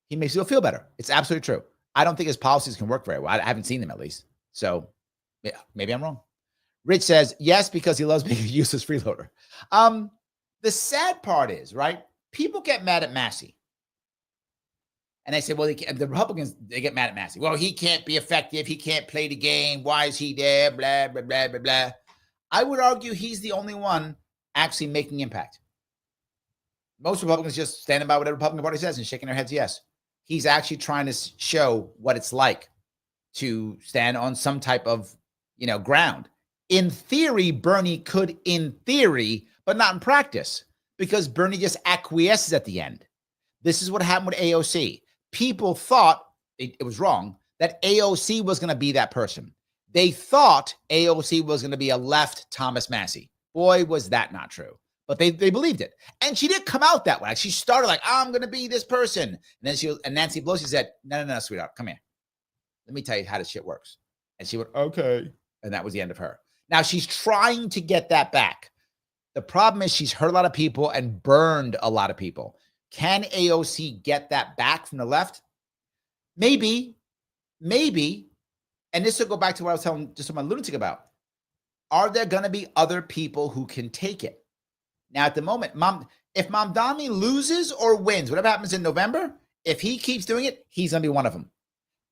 He makes people feel better. It's absolutely true. I don't think his policies can work very well. I haven't seen them at least. So yeah, maybe I'm wrong. Rich says, yes, because he loves being a useless freeloader. The sad part is, right, people get mad at Massey. And they say, well, the Republicans, they get mad at Massey. Well, he can't be effective. He can't play the game. Why is he there? Blah, blah, blah, blah, blah. I would argue he's the only one actually making impact. Most Republicans just standing by what the Republican Party says and shaking their heads yes. He's actually trying to show what it's like to stand on some type of, ground. In theory, Bernie could, but not in practice, because Bernie just acquiesces at the end. This is what happened with AOC. People thought, it was wrong, that AOC was going to be that person. They thought AOC was going to be a left Thomas Massey. Boy, was that not true. But they believed it. And she didn't come out that way. She started like, I'm going to be this person. And then Nancy Pelosi said, no, sweetheart, come here. Let me tell you how this shit works. And she went, okay. And that was the end of her. Now she's trying to get that back. The problem is she's hurt a lot of people and burned a lot of people. Can AOC get that back from the left? Maybe. And this will go back to what I was telling just my lunatic about. Are there going to be other people who can take it? Now, at the moment, if Mamdani loses or wins, whatever happens in November, if he keeps doing it, he's going to be one of them.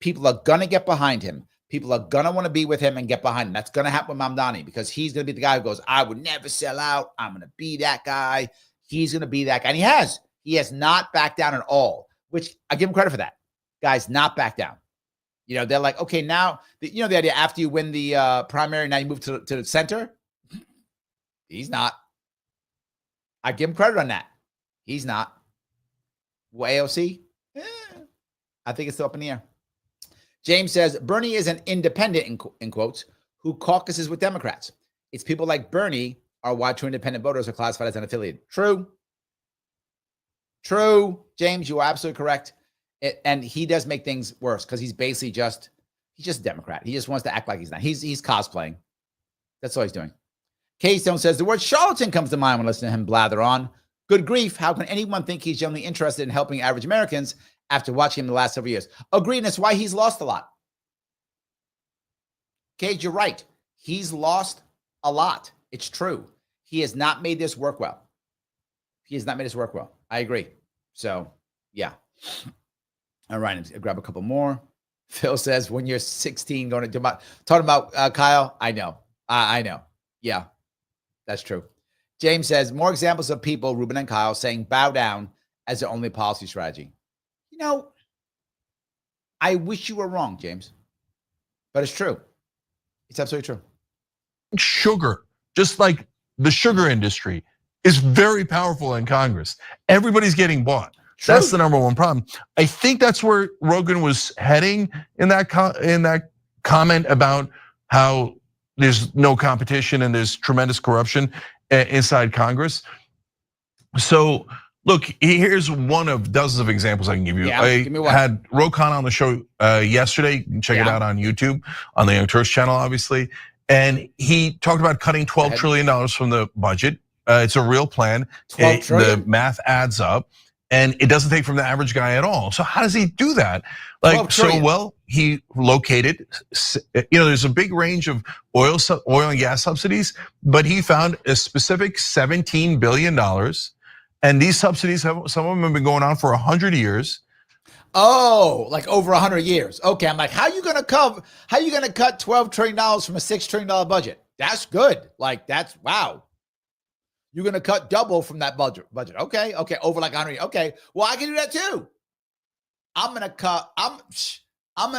People are going to get behind him. People are going to want to be with him and get behind him. That's going to happen with Mamdani because he's going to be the guy who goes, I would never sell out. I'm going to be that guy. He's going to be that guy. And he has. He has not backed down at all, which I give him credit for that. Guys, not back down. You know, they're like, okay, now, you know, the idea after you win the primary, now you move to the center. He's not. I give him credit on that. He's not. Well, AOC? I think it's still up in the air. James says, Bernie is an independent, in quotes, who caucuses with Democrats. It's people like Bernie are why true independent voters are classified as unaffiliated. True. True. James, you are absolutely correct. And he does make things worse because he's basically he's just a Democrat. He just wants to act like he's not. He's cosplaying. That's all he's doing. Keystone says, the word charlatan comes to mind when listening to him blather on. Good grief. How can anyone think he's genuinely interested in helping average Americans after watching him the last several years? Agreed, and that's why he's lost a lot. Cage, you're right. He's lost a lot. It's true. He has not made this work well. He has not made this work well. I agree. So, yeah. All right, I'll grab a couple more. Phil says, when you're 16, going to talking about Kyle, I know. I know. Yeah, that's true. James says, more examples of people, Ruben and Kyle, saying bow down as their only policy strategy. You know, I wish you were wrong, James, but it's true. It's absolutely true. Sugar, just like the sugar industry, is very powerful in Congress. Everybody's getting bought. True. That's the number one problem. I think that's where Rogan was heading in that comment about how there's no competition and there's tremendous corruption inside Congress. So look, here's one of dozens of examples I can give you. Yeah, I give me one. had Rogan on the show yesterday. You can check it out on YouTube, on the Young Turks channel, obviously. And he talked about cutting $12 trillion from the budget. It's a real plan. The math adds up. And it doesn't take from the average guy at all. So how does he do that? Like, so well, he located, there's a big range of oil and gas subsidies, but he found a specific $17 billion. And these subsidies, some of them have been going on for 100 years. Oh, like over 100 years. Okay, I'm like, how are you gonna cut $12 trillion from a $6 trillion budget? That's good. Like, that's, wow. You're going to cut double from that budget. Okay, over like 100. Okay, well, I can do that too. I'm going to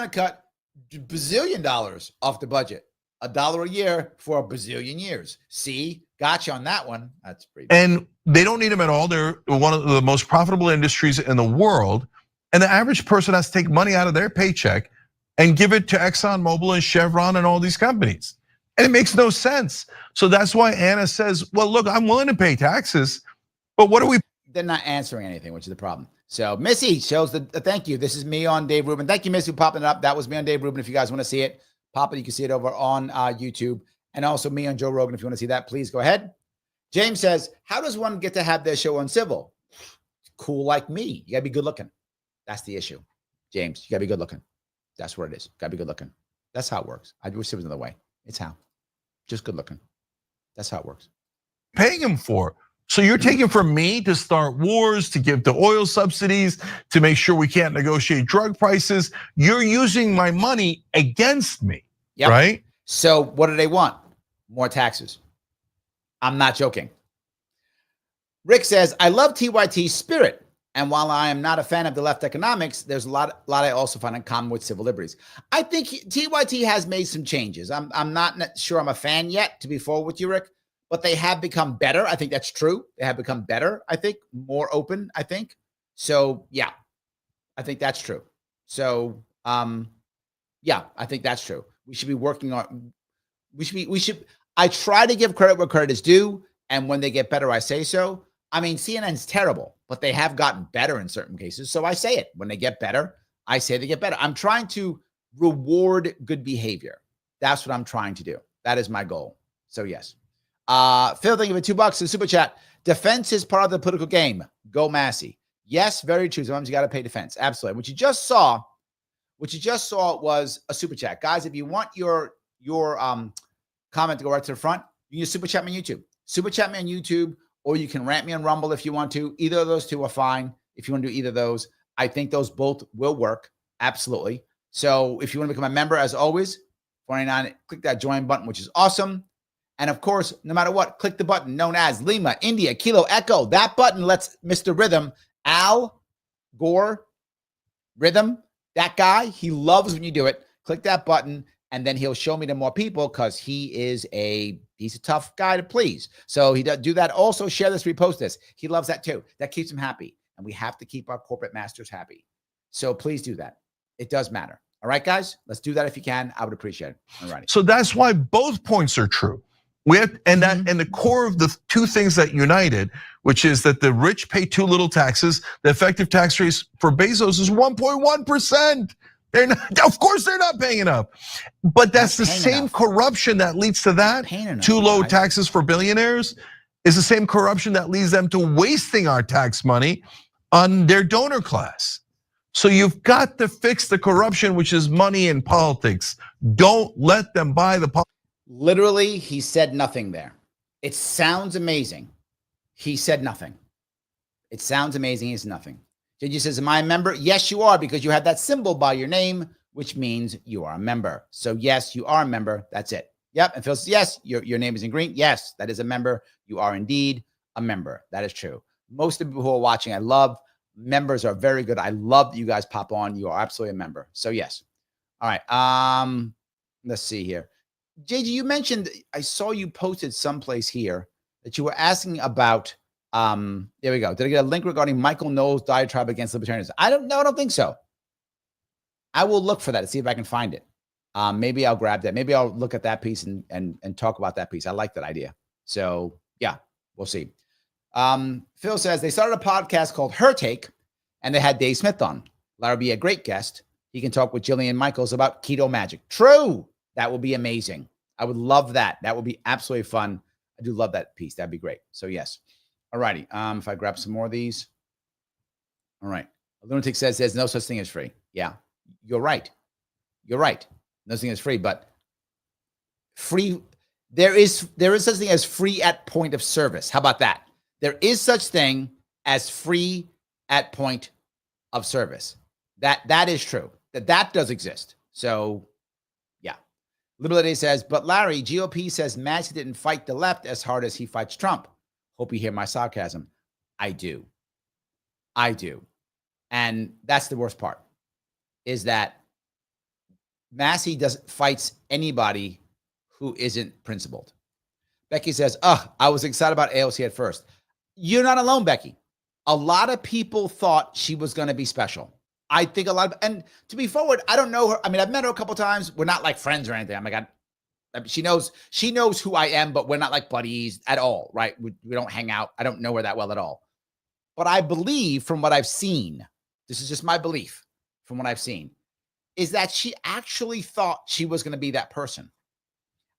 cut bazillion dollars off the budget. $1 a year for a bazillion years. See, got you on that one. That's pretty good. And they don't need them at all. They're one of the most profitable industries in the world. And the average person has to take money out of their paycheck and give it to ExxonMobil and Chevron and all these companies. And it makes no sense. So that's why Anna says, well, look, I'm willing to pay taxes, but what are we? They're not answering anything, which is the problem. So Missy shows the thank you. This is me on Dave Rubin. Thank you, Missy, for popping it up. That was me on Dave Rubin. If you guys want to see it, pop it. You can see it over on YouTube. And also me on Joe Rogan. If you want to see that, please go ahead. James says, how does one get to have their show uncivil? Cool like me. You got to be good looking. That's the issue. James, you got to be good looking. That's what it is. Got to be good looking. That's how it works. I wish it was another way. It's how. Just good looking. That's how it works. Paying him for. So you're taking from me to start wars, to give the oil subsidies, to make sure we can't negotiate drug prices. You're using my money against me, right? So what do they want? More taxes. I'm not joking. Rick says, I love TYT's spirit. And while I am not a fan of the left economics, there's a lot I also find in common with civil liberties. I think TYT has made some changes. I'm not sure I'm a fan yet, to be forward with you, Rick, but they have become better. I think that's true. They have become better, I think, more open, I think. So, yeah, I think that's true. So, yeah, I think that's true. We should be working on, I try to give credit where credit is due. And when they get better, I say so. I mean, CNN's terrible, but they have gotten better in certain cases. So I say it. When they get better, I say they get better. I'm trying to reward good behavior. That's what I'm trying to do. That is my goal. So yes. Phil, thank you for $2 in super chat. Defense is part of the political game. Go Massey. Yes, very true. Sometimes you got to pay defense. Absolutely. What you just saw was a super chat. Guys, if you want your comment to go right to the front. You can super chat me on YouTube. Super chat me on YouTube, or you can rant me on Rumble if you want to. Either of those two are fine. If you want to do either of those, I think those both will work. Absolutely. So if you want to become a member, as always, $49, click that join button, which is awesome. And of course, no matter what, click the button known as Lima, India, Kilo, Echo. That button lets Mr. Rhythm, Al Gore, Rhythm, that guy, he loves when you do it. Click that button, and then he'll show me to more people because he's a tough guy to please. So he does do that. Also, share this, repost this. He loves that too. That keeps him happy. And we have to keep our corporate masters happy. So please do that. It does matter. All right, guys, let's do that if you can. I would appreciate it. All right. So that's why both points are true. And the core of the two things that united, which is that the rich pay too little taxes. The effective tax rate for Bezos is 1.1%. They're not, of course, they're not paying enough. But that's the same corruption that leads to that. Too low taxes for billionaires is the same corruption that leads them to wasting our tax money on their donor class. So you've got to fix the corruption, which is money in politics. Don't let them buy the politics. Literally, he said nothing there. It sounds amazing. He said nothing. It sounds amazing. He's nothing. JG says, am I a member? Yes, you are, because you have that symbol by your name, which means you are a member. So yes, you are a member. That's it. Yep. And Phil says, yes, your name is in green. Yes, that is a member. You are indeed a member. That is true. Most of the people who are watching, I love. Members are very good. I love that you guys pop on. You are absolutely a member. So yes. All right. Let's see here. JG, you mentioned, I saw you posted someplace here that you were asking about, there we go. Did I get a link regarding Michael Knowles' diatribe against libertarianism? I don't think so. I will look for that to see if I can find it. Maybe I'll grab that. Maybe I'll look at that piece and talk about that piece. I like that idea. So yeah, we'll see. Phil says they started a podcast called Her Take, and they had Dave Smith on. Larry be a great guest. He can talk with Jillian Michaels about keto magic. True. That would be amazing. I would love that. That would be absolutely fun. I do love that piece. That'd be great. So yes. All righty. If I grab some more of these. All right. A lunatic says there's no such thing as free. Yeah, you're right. You're right. No such thing as free, but free. There is such thing as free at point of service. How about that? There is such thing as free at point of service. That is true. That does exist. So yeah. Liberty says, but Larry, GOP says Massey didn't fight the left as hard as he fights Trump. Hope you hear my sarcasm. I do. And that's the worst part, is that Massey fights anybody who isn't principled. Becky says, I was excited about AOC at first. You're not alone, Becky. A lot of people thought she was going to be special. I think and to be forward, I don't know her. I mean, I've met her a couple times. We're not like friends or anything. I'm like, she knows who I am, but we're not like buddies at all, right? We don't hang out. I don't know her that well at all. But I believe from what I've seen, this is just my belief from what I've seen, is that she actually thought she was going to be that person.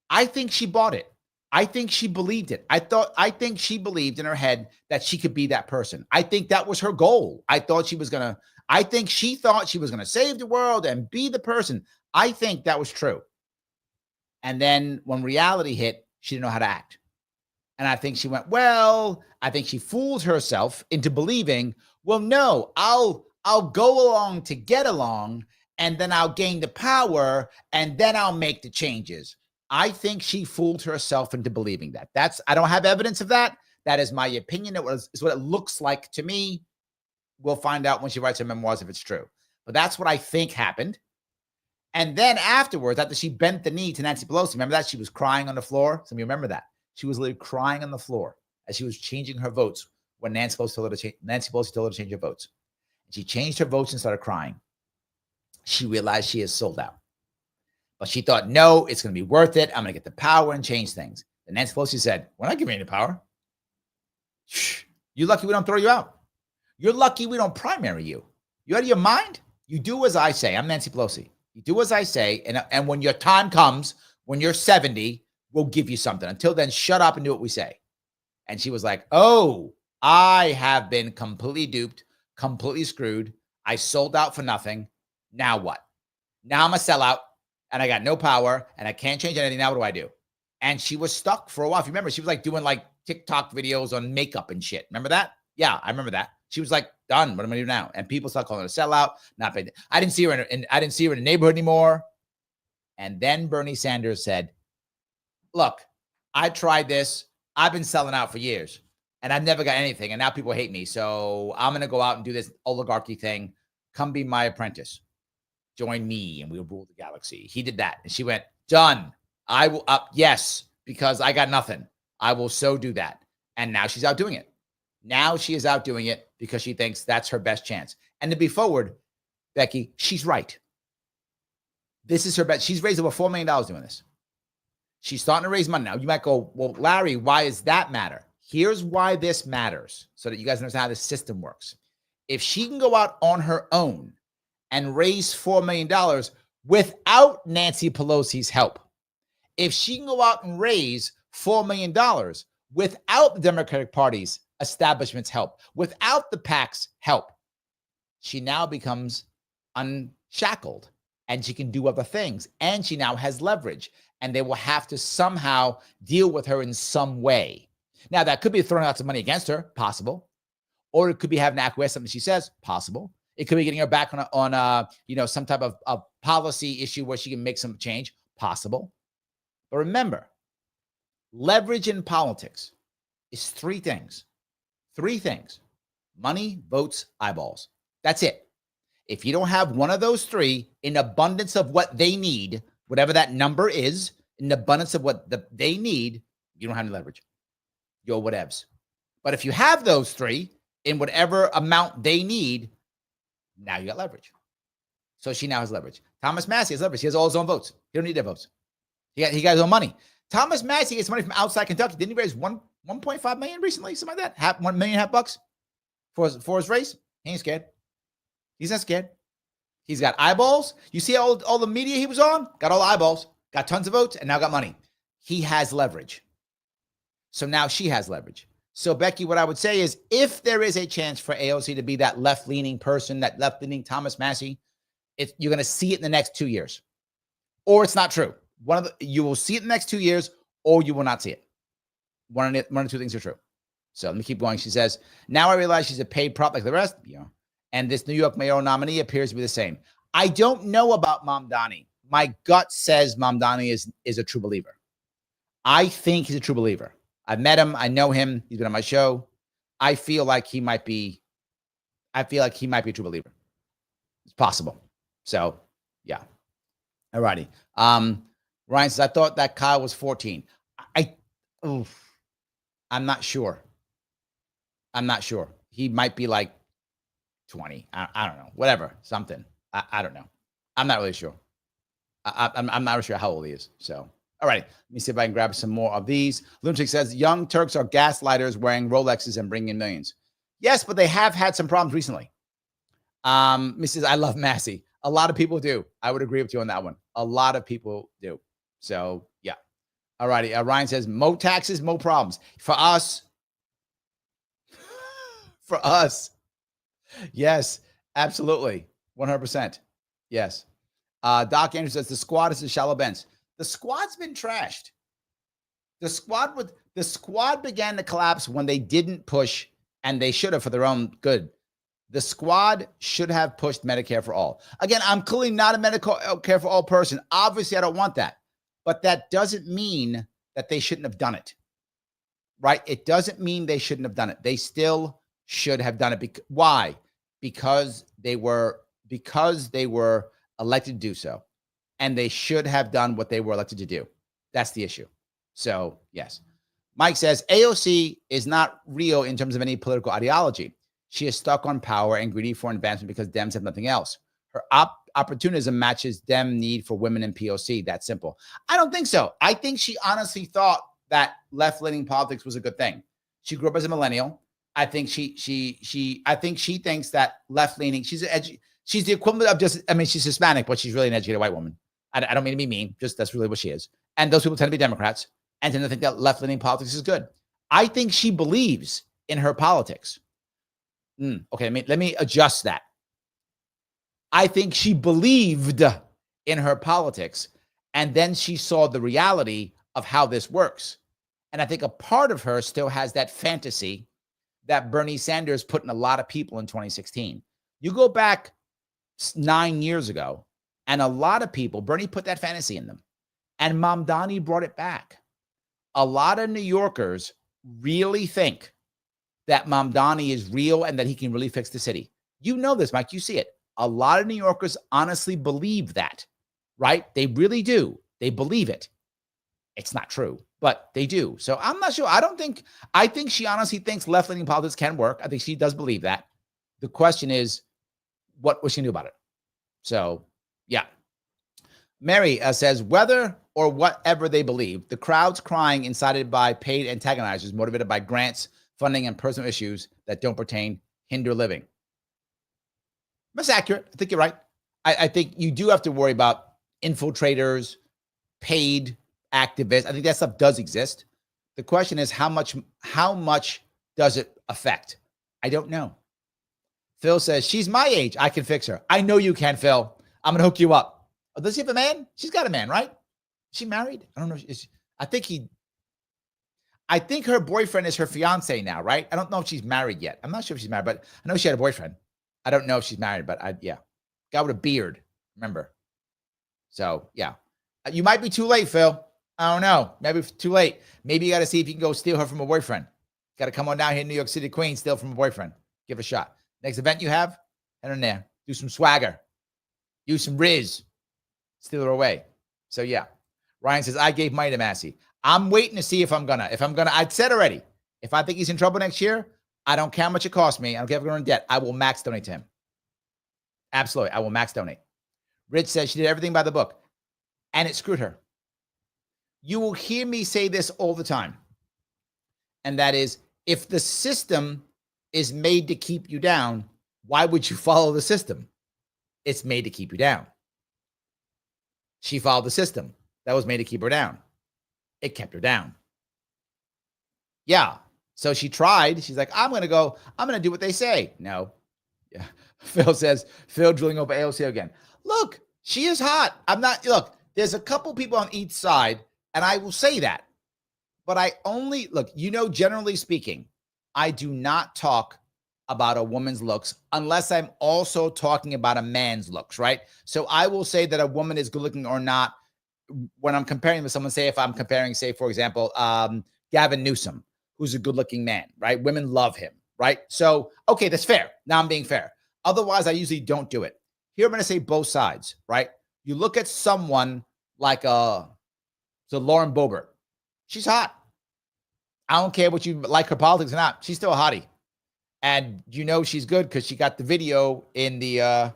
I think she bought it. I think she believed it. I think she believed in her head that she could be that person. I think that was her goal. I think she thought she was going to save the world and be the person. I think that was true. And then when reality hit, she didn't know how to act. And I think she went, I think she fooled herself into believing, well, no, I'll go along to get along, and then I'll gain the power, and then I'll make the changes. I think she fooled herself into believing that. I don't have evidence of that. That is my opinion. It's what it looks like to me. We'll find out when she writes her memoirs if it's true. But that's what I think happened. And then afterwards, after she bent the knee to Nancy Pelosi, remember that? She was crying on the floor. Some of you remember that. She was literally crying on the floor as she was changing her votes when Nancy Pelosi told her to change her votes. She changed her votes and started crying. She realized she is sold out. But she thought, no, it's going to be worth it. I'm going to get the power and change things. And Nancy Pelosi said, we're not giving you the power. Shh. You're lucky we don't throw you out. You're lucky we don't primary you. You out of your mind? You do as I say. I'm Nancy Pelosi. You do as I say. And when your time comes, when you're 70, we'll give you something. Until then, shut up and do what we say. And she was like, oh, I have been completely duped, completely screwed. I sold out for nothing. Now what? Now I'm a sellout and I got no power and I can't change anything. Now what do I do? And she was stuck for a while. If you remember, she was like doing like TikTok videos on makeup and shit. Remember that? Yeah, I remember that. She was like, done. What am I doing now? And people started calling her a sellout. Not paid. I didn't see her I didn't see her in the neighborhood anymore. And then Bernie Sanders said, look, I tried this. I've been selling out for years and I've never got anything. And now people hate me. So I'm going to go out and do this oligarchy thing. Come be my apprentice. Join me and we'll rule the galaxy. He did that. And she went, done. I will up. Yes, because I got nothing. I will so do that. And now she's out doing it. Now she is out doing it because she thinks that's her best chance. And to be forward, Becky, she's right. This is her best. She's raised over $4 million doing this. She's starting to raise money now. You might go, well, Larry, why does that matter? Here's why this matters so that you guys understand how this system works. If she can go out on her own and raise $4 million without Nancy Pelosi's help, if she can go out and raise $4 million without the Democratic Party's establishment's help, without the PAC's help, she now becomes unshackled and she can do other things. And she now has leverage and they will have to somehow deal with her in some way. Now, that could be throwing out some money against her, possible. Or it could be having to acquiesce something she says, possible. It could be getting her back on some type of policy issue where she can make some change, possible. But remember, leverage in politics is three things. Three things: money, votes, eyeballs. That's it. If you don't have one of those three in abundance of what they need, whatever that number is, in abundance of what they need, you don't have any leverage. Yo, whatevs. But if you have those three in whatever amount they need, now you got leverage. So she now has leverage. Thomas Massie has leverage. He has all his own votes. He don't need their votes. He got his own money. Thomas Massie gets money from outside Kentucky. Didn't he raise 1.5 million recently? Something like that. $1.5 million for his race. He ain't scared. He's not scared. He's got eyeballs. You see all the media he was on? Got all the eyeballs. Got tons of votes and now got money. He has leverage. So now she has leverage. So Becky, what I would say is if there is a chance for AOC to be that left-leaning person, that left-leaning Thomas Massie, you're going to see it in the next 2 years. Or it's not true. You will see it in the next 2 years, or you will not see it. One or two things are true. So let me keep going. She says, now I realize she's a paid prop like the rest, and this New York mayoral nominee appears to be the same. I don't know about Mamdani. My gut says Mamdani is a true believer. I think he's a true believer. I've met him. I know him. He's been on my show. I feel like he might be a true believer. It's possible. So, yeah. All righty. Ryan says, I thought that Kyle was 14. I'm not sure. He might be like 20. I don't know. Whatever. Something. I don't know. I'm not really sure. I'm not really sure how old he is. So, all right. Let me see if I can grab some more of these. Lunatic says, Young Turks are gaslighters wearing Rolexes and bringing in millions. Yes, but they have had some problems recently. Mrs. I love Massey. A lot of people do. I would agree with you on that one. A lot of people do. So, yeah. All righty. Ryan says, mo taxes, mo problems. For us. Yes, absolutely. 100%. Yes. Doc Andrews says, the squad is a shallow bench. The squad's been trashed. The squad began to collapse when they didn't push, and they should have for their own good. The squad should have pushed Medicare for all. Again, I'm clearly not a Medicare for all person. Obviously, I don't want that. But that doesn't mean that they shouldn't have done it. Right? It doesn't mean they shouldn't have done it. They still should have done it. Why? Because they were elected to do so. And they should have done what they were elected to do. That's the issue. So, yes. Mike says, AOC is not real in terms of any political ideology. She is stuck on power and greedy for advancement because Dems have nothing else. Her opportunism matches Dem need for women in POC. That simple. I don't think so. I think she honestly thought that left-leaning politics was a good thing. She grew up as a millennial. I think she thinks that left-leaning, she's the equivalent of she's Hispanic, but she's really an educated white woman. I don't mean to be mean, just that's really what she is. And those people tend to be Democrats and tend to think that left-leaning politics is good. I think she believes in her politics. Okay, let me adjust that. I think she believed in her politics, and then she saw the reality of how this works. And I think a part of her still has that fantasy that Bernie Sanders put in a lot of people in 2016. You go back 9 years ago, and a lot of people, Bernie put that fantasy in them. And Mamdani brought it back. A lot of New Yorkers really think that Mamdani is real and that he can really fix the city. You know this, Mike. You see it. A lot of New Yorkers honestly believe that, right? They really do. They believe it. It's not true, but they do. So I'm not sure. I think she honestly thinks left-leaning politics can work. I think she does believe that. The question is, what was she going to do about it? So, yeah. Mary says, whether or whatever they believe, the crowds crying incited by paid antagonizers, motivated by grants, funding, and personal issues that don't pertain, hinder living. That's accurate. I think you're right. I think you do have to worry about infiltrators, paid activists. I think that stuff does exist. The question is, how much does it affect? I don't know. Phil says, she's my age. I can fix her. I know you can, Phil. I'm going to hook you up. Oh, does he have a man? She's got a man, right? Is she married? I don't know. I think her boyfriend is her fiance now, right? I don't know if she's married yet. I'm not sure if she's married, but I know she had a boyfriend. I don't know if she's married, but yeah. Guy with a beard, remember? So, yeah. You might be too late, Phil. I don't know. Maybe it's too late. Maybe you got to see if you can go steal her from a boyfriend. Got to come on down here in New York City, Queens, steal from a boyfriend. Give it a shot. Next event you have, head in there. Do some swagger. Use some Riz. Steal her away. So, yeah. Ryan says, I gave money to Massey. I'm waiting to see if I'm gonna. I'd said already, if I think he's in trouble next year, I don't care how much it costs me. I don't care if I'm going in debt. I will max donate to him. Absolutely. I will max donate. Rich says she did everything by the book, and it screwed her. You will hear me say this all the time, and that is, if the system is made to keep you down, why would you follow the system? It's made to keep you down. She followed the system that was made to keep her down. It kept her down. Yeah. So she tried. She's like, I'm going to do what they say. No. Yeah. Phil says, Phil drilling over AOC again. Look, she is hot. Look, there's a couple people on each side, and I will say that. But generally speaking, I do not talk about a woman's looks unless I'm also talking about a man's looks, right? So I will say that a woman is good looking or not when I'm comparing with someone. Say if I'm comparing, for example, Gavin Newsom, who's a good looking man, right? Women love him, right? So, okay, that's fair. Now I'm being fair. Otherwise, I usually don't do it. Here I'm going to say both sides, right? You look at someone like Lauren Boebert. She's hot. I don't care what you like her politics or not. She's still a hottie. And she's good because she got the video in the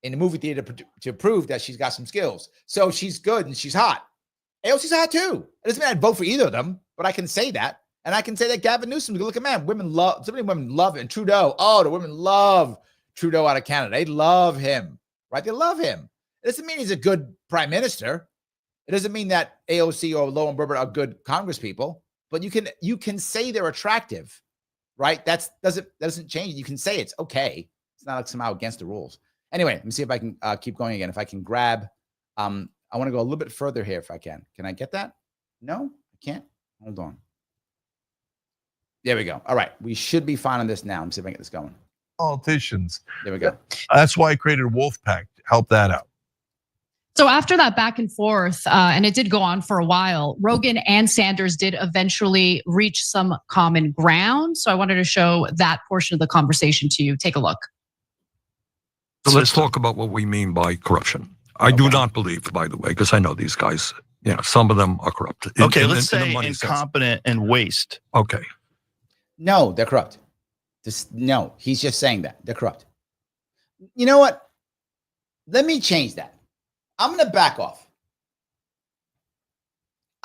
movie theater to prove that she's got some skills. So she's good and she's hot. AOC's hot too. It doesn't mean I'd vote for either of them, but I can say that. And I can say that Gavin Newsom's a good-looking man. So many women love it. And Trudeau, the women love Trudeau out of Canada. They love him, right? They love him. It doesn't mean he's a good prime minister. It doesn't mean that AOC or Lauren Boebert are good Congress people. But you can say they're attractive, right? That doesn't change. You can say it's okay. It's not like somehow against the rules. Anyway, let me see if I can keep going again. If I can grab, I want to go a little bit further here if I can. Can I get that? No, I can't. Hold on. There we go. All right. We should be fine on this now. Let me see if I can get this going. Politicians. There we go. That's why I created Wolfpack to help that out. So after that back and forth, and it did go on for a while, Rogan and Sanders did eventually reach some common ground. So I wanted to show that portion of the conversation to you. Take a look. So let's talk about what we mean by corruption. I do not believe, by the way, because I know these guys, some of them are corrupt. Let's say incompetent and waste. Okay. No, they're corrupt. No, he's just saying that. They're corrupt. You know what? Let me change that. I'm going to back off.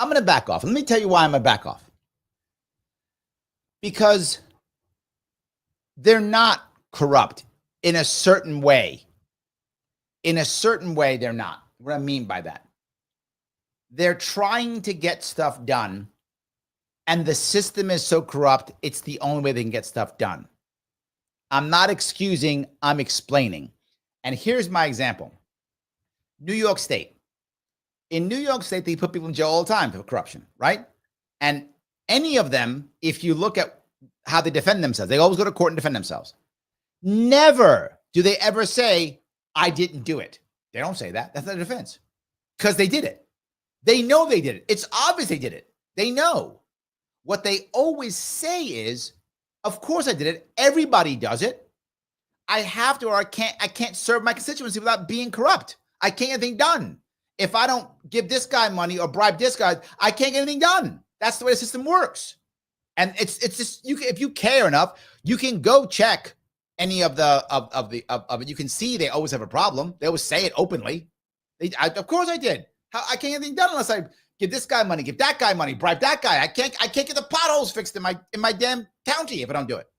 Let me tell you why I'm going to back off. Because they're not corrupt in a certain way. In a certain way, they're not. What I mean by that? They're trying to get stuff done, and the system is so corrupt, it's the only way they can get stuff done. I'm not excusing, I'm explaining. And here's my example. New York State. In New York State, they put people in jail all the time for corruption, right? And any of them, if you look at how they defend themselves, they always go to court and defend themselves. Never do they ever say, I didn't do it. They don't say that. That's not a defense. Because they did it. They know they did it. It's obvious they did it. They know. What they always say is, of course I did it. Everybody does it. I have to, or I can't serve my constituency without being corrupt. I can't get anything done. If I don't give this guy money or bribe this guy, I can't get anything done. That's the way the system works. And it's just, if you care enough, you can go check any of it. You can see they always have a problem. They always say it openly. Of course I did. I can't get anything done unless I give this guy money, give that guy money, bribe that guy. I can't get the potholes fixed in my damn county if I don't do it.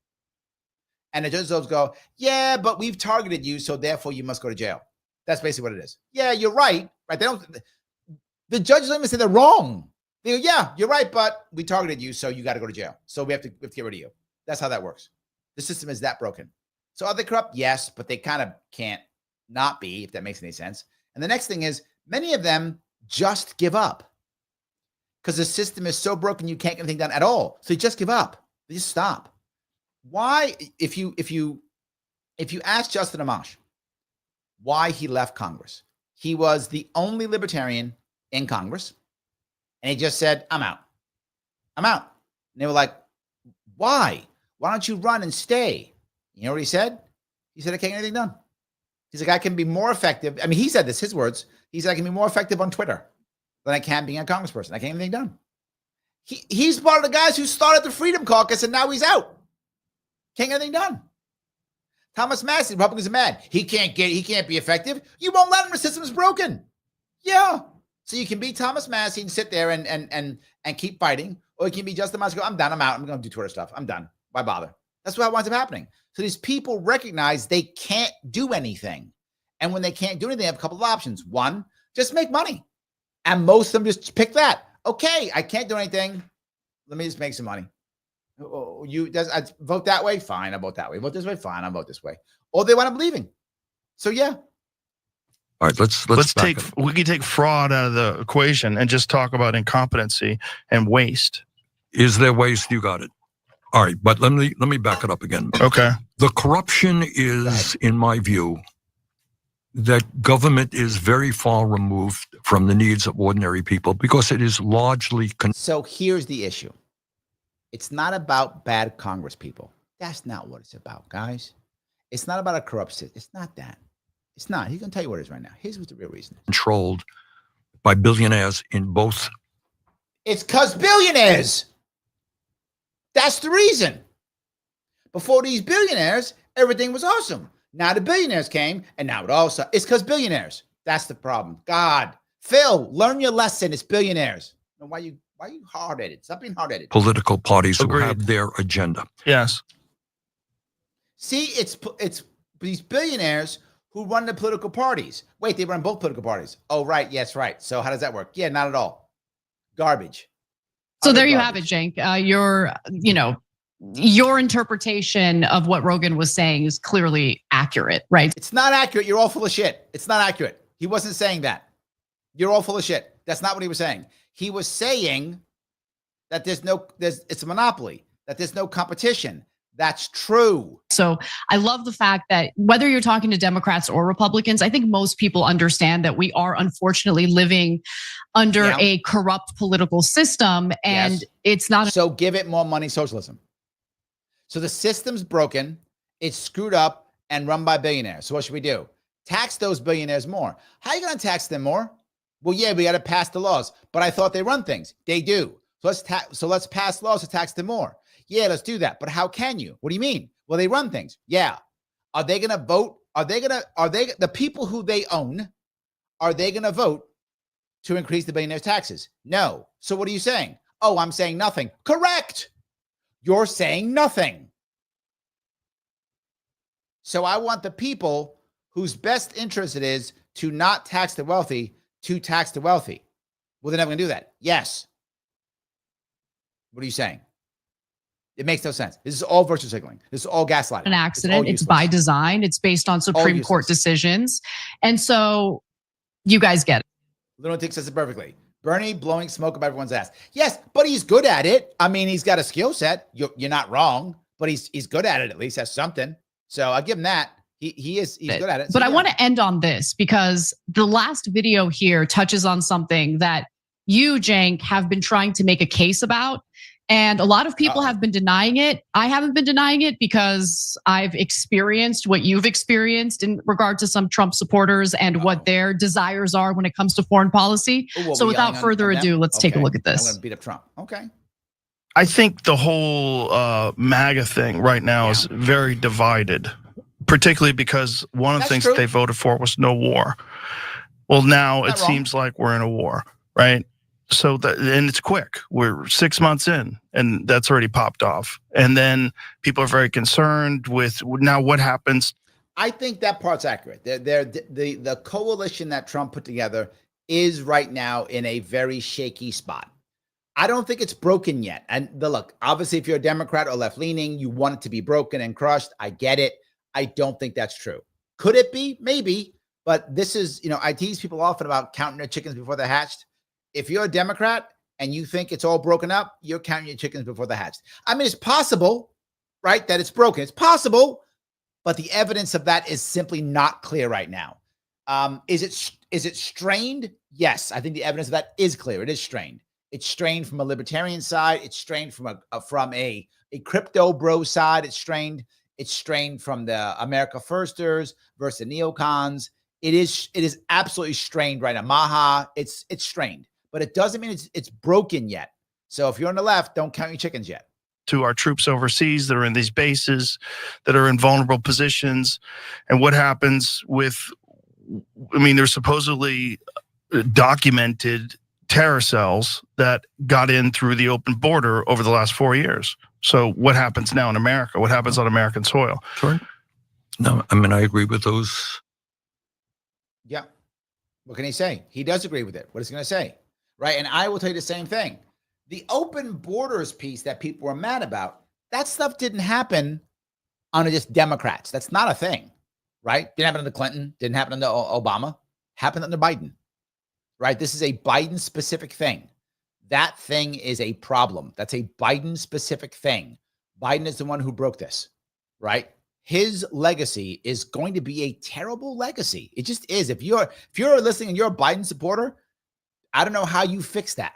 And the judges always go, yeah, but we've targeted you, so therefore you must go to jail. That's basically what it is. Yeah, you're right. Right? The judges don't even say they're wrong. They go, yeah, you're right, but we targeted you, so you got to go to jail. So we have to get rid of you. That's how that works. The system is that broken. So are they corrupt? Yes, but they kind of can't not be, if that makes any sense. And the next thing is, many of them just give up because the system is so broken you can't get anything done at all. So you just give up. They just stop. Why? If you ask Justin Amash why he left Congress, he was the only libertarian in Congress, and he just said, "I'm out. I'm out." And they were like, "Why? Why don't you run and stay?" You know what he said? He said, "I can't get anything done." He's like, "I can be more effective." I mean, he said this, his words. He said, "I can be more effective on Twitter than I can being a congressperson. I can't get anything done." He's part of the guys who started the Freedom Caucus, and now he's out. Can't get anything done. Thomas Massey, Republicans are mad. He can't be effective. You won't let him. The system is broken. Yeah. So you can be Thomas Massey and sit there and keep fighting, or you can be Justin Amash. Go, I'm done. I'm out. I'm going to do Twitter stuff. I'm done. Why bother? That's what winds up happening. So these people recognize they can't do anything. And when they can't do anything, they have a couple of options. One, just make money. And most of them just pick that. Okay, I can't do anything. Let me just make some money. I vote that way? Fine, I vote that way. Vote this way? Fine, I vote this way. Or they wind up leaving. So yeah. All right, let's we can take fraud out of the equation and just talk about incompetency and waste. Is there waste? You got it. All right, but let me back it up again. Okay. The corruption is, in my view, that government is very far removed from the needs of ordinary people because it is largely. So here's the issue. It's not about bad Congress people. That's not what it's about, guys. It's not about a corrupt system. It's not that. It's not. He's going to tell you what it is right now. Here's what the real reason is. Controlled by billionaires in both. It's because billionaires. That's the reason. Before these billionaires, everything was awesome. Now the billionaires came, and now it's because billionaires. That's the problem. God, Phil, learn your lesson. It's billionaires. Why are you hard-headed? Stop being hard-headed. Political parties Agreed. Who have their agenda. Yes. See, it's these billionaires who run the political parties. Wait, they run both political parties. Oh, right. Yes, right. So how does that work? Yeah, not at all. Garbage. So there you have it, Cenk. Your interpretation of what Rogan was saying is clearly accurate, right? It's not accurate. You're all full of shit. It's not accurate. He wasn't saying that. You're all full of shit. That's not what he was saying. He was saying that it's a monopoly, that there's no competition. That's true. So I love the fact that whether you're talking to Democrats or Republicans, I think most people understand that we are unfortunately living under a corrupt political system, and it's not. So give it more money, socialism. So the system's broken, it's screwed up and run by billionaires. So what should we do? Tax those billionaires more. How are you going to tax them more? Well, yeah, we got to pass the laws, but I thought they run things. They do. So let's pass laws to tax them more. Yeah, let's do that. But how can you? What do you mean? Well, they run things. Yeah. Are they going to vote? Are they the people who they own, are they going to vote to increase the billionaire's taxes? No. So what are you saying? Oh, I'm saying nothing. Correct. You're saying nothing. So I want the people whose best interest it is to not tax the wealthy to tax the wealthy. Well, they're never going to do that. Yes. What are you saying? It makes no sense. This is all virtue signaling. This is all gaslighting. An accident. It's by design. It's based on Supreme Court decisions. And so you guys get it. Lunatic says it perfectly. Bernie blowing smoke up everyone's ass. Yes, but he's good at it. I mean, he's got a skill set. You're not wrong, but he's good at it. At least has something. So I give him that. He's good at it. But I want to end on this because the last video here touches on something that you, Cenk, have been trying to make a case about. And a lot of people have been denying it. I haven't been denying it because I've experienced what you've experienced in regard to some Trump supporters and what their desires are when it comes to foreign policy. So without further ado, let's take a look at this. I'm going to beat up Trump. Okay. I think the whole MAGA thing right now is very divided, particularly because one of the things that they voted for was no war. Well, now it seems like we're in a war, right? So and it's quick. We're 6 months in, and that's already popped off. And then people are very concerned with now what happens. I think that part's accurate. The coalition that Trump put together is right now in a very shaky spot. I don't think it's broken yet. And look, obviously, if you're a Democrat or left leaning, you want it to be broken and crushed. I get it. I don't think that's true. Could it be? Maybe. But this is, I tease people often about counting their chickens before they're hatched. If you're a Democrat and you think it's all broken up, you're counting your chickens before they're hatched. I mean, it's possible, right, that it's broken. It's possible, but the evidence of that is simply not clear right now. Is it strained? Yes, I think the evidence of that is clear. It is strained. It's strained from a libertarian side. It's strained from a crypto bro side. It's strained from the America Firsters versus the neocons. It is absolutely strained right now. Maha, it's strained. But it doesn't mean it's broken yet. So if you're on the left, don't count your chickens yet. To our troops overseas that are in these bases, that are in vulnerable positions, and what happens with, there's supposedly documented terror cells that got in through the open border over the last 4 years. So what happens now in America? What happens on American soil? Sure. No, I agree with those. Yeah. What can he say? He does agree with it. What is he going to say? Right. And I will tell you the same thing. The open borders piece that people were mad about, that stuff didn't happen under just Democrats. That's not a thing. Right. Didn't happen under Clinton. Didn't happen under Obama. Happened under Biden. Right. This is a Biden specific thing. That thing is a problem. That's a Biden specific thing. Biden is the one who broke this. Right. His legacy is going to be a terrible legacy. It just is. If you're listening and you're a Biden supporter, I don't know how you fix that.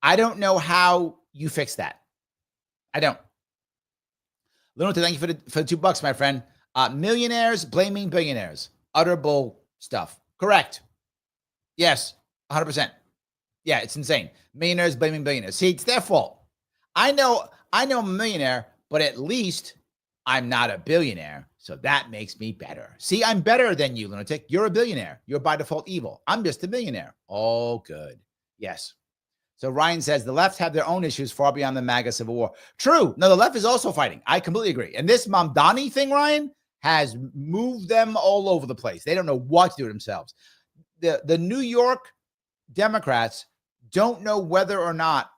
I don't know how you fix that. I don't. Lunatic, thank you for the $2, my friend. Millionaires blaming billionaires. Utter bull stuff. Correct. Yes, 100%. Yeah, it's insane. Millionaires blaming billionaires. See, it's their fault. I know I'm a millionaire, but at least I'm not a billionaire, so that makes me better. See, I'm better than you, Lunatic. You're a billionaire. You're by default evil. I'm just a millionaire. All good. Yes. So Ryan says the left have their own issues far beyond the MAGA civil war. True. No, the left is also fighting. I completely agree. And this Mamdani thing, Ryan, has moved them all over the place. They don't know what to do themselves. The New York Democrats don't know whether or not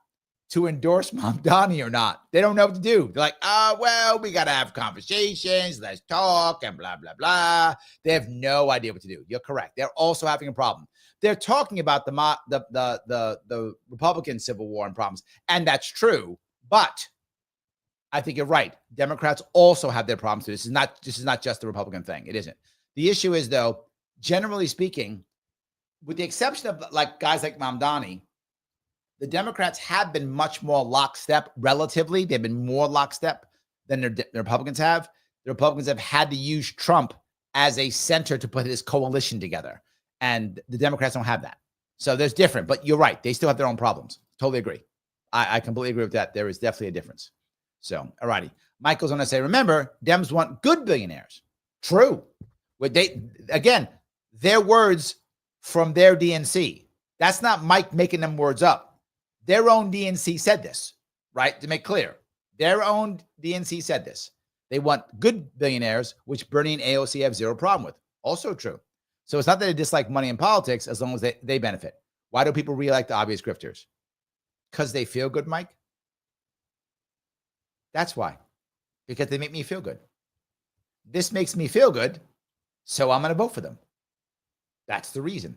to endorse Mamdani or not. They don't know what to do. They're like, well, we got to have conversations. Let's talk and blah, blah, blah. They have no idea what to do. You're correct. They're also having a problem. They're talking about the Republican Civil War and problems, and that's true. But I think you're right. Democrats also have their problems too. This is not just the Republican thing. It isn't. The issue is, though, generally speaking, with the exception of like guys like Mamdani, the Democrats have been much more lockstep relatively. They've been more lockstep than the Republicans have. The Republicans have had to use Trump as a center to put this coalition together. And the Democrats don't have that. So there's different, but you're right. They still have their own problems. Totally agree. I completely agree with that. There is definitely a difference. So, all righty. Michael's going to say, remember, Dems want good billionaires. True. Again, their words from their DNC. That's not Mike making them words up. Their own DNC said this, right? To make clear, their own DNC said this. They want good billionaires, which Bernie and AOC have zero problem with. Also true. So it's not that they dislike money in politics as long as they benefit. Why do people re-elect the obvious grifters? Because they feel good, Mike? That's why. Because they make me feel good. This makes me feel good, so I'm going to vote for them. That's the reason.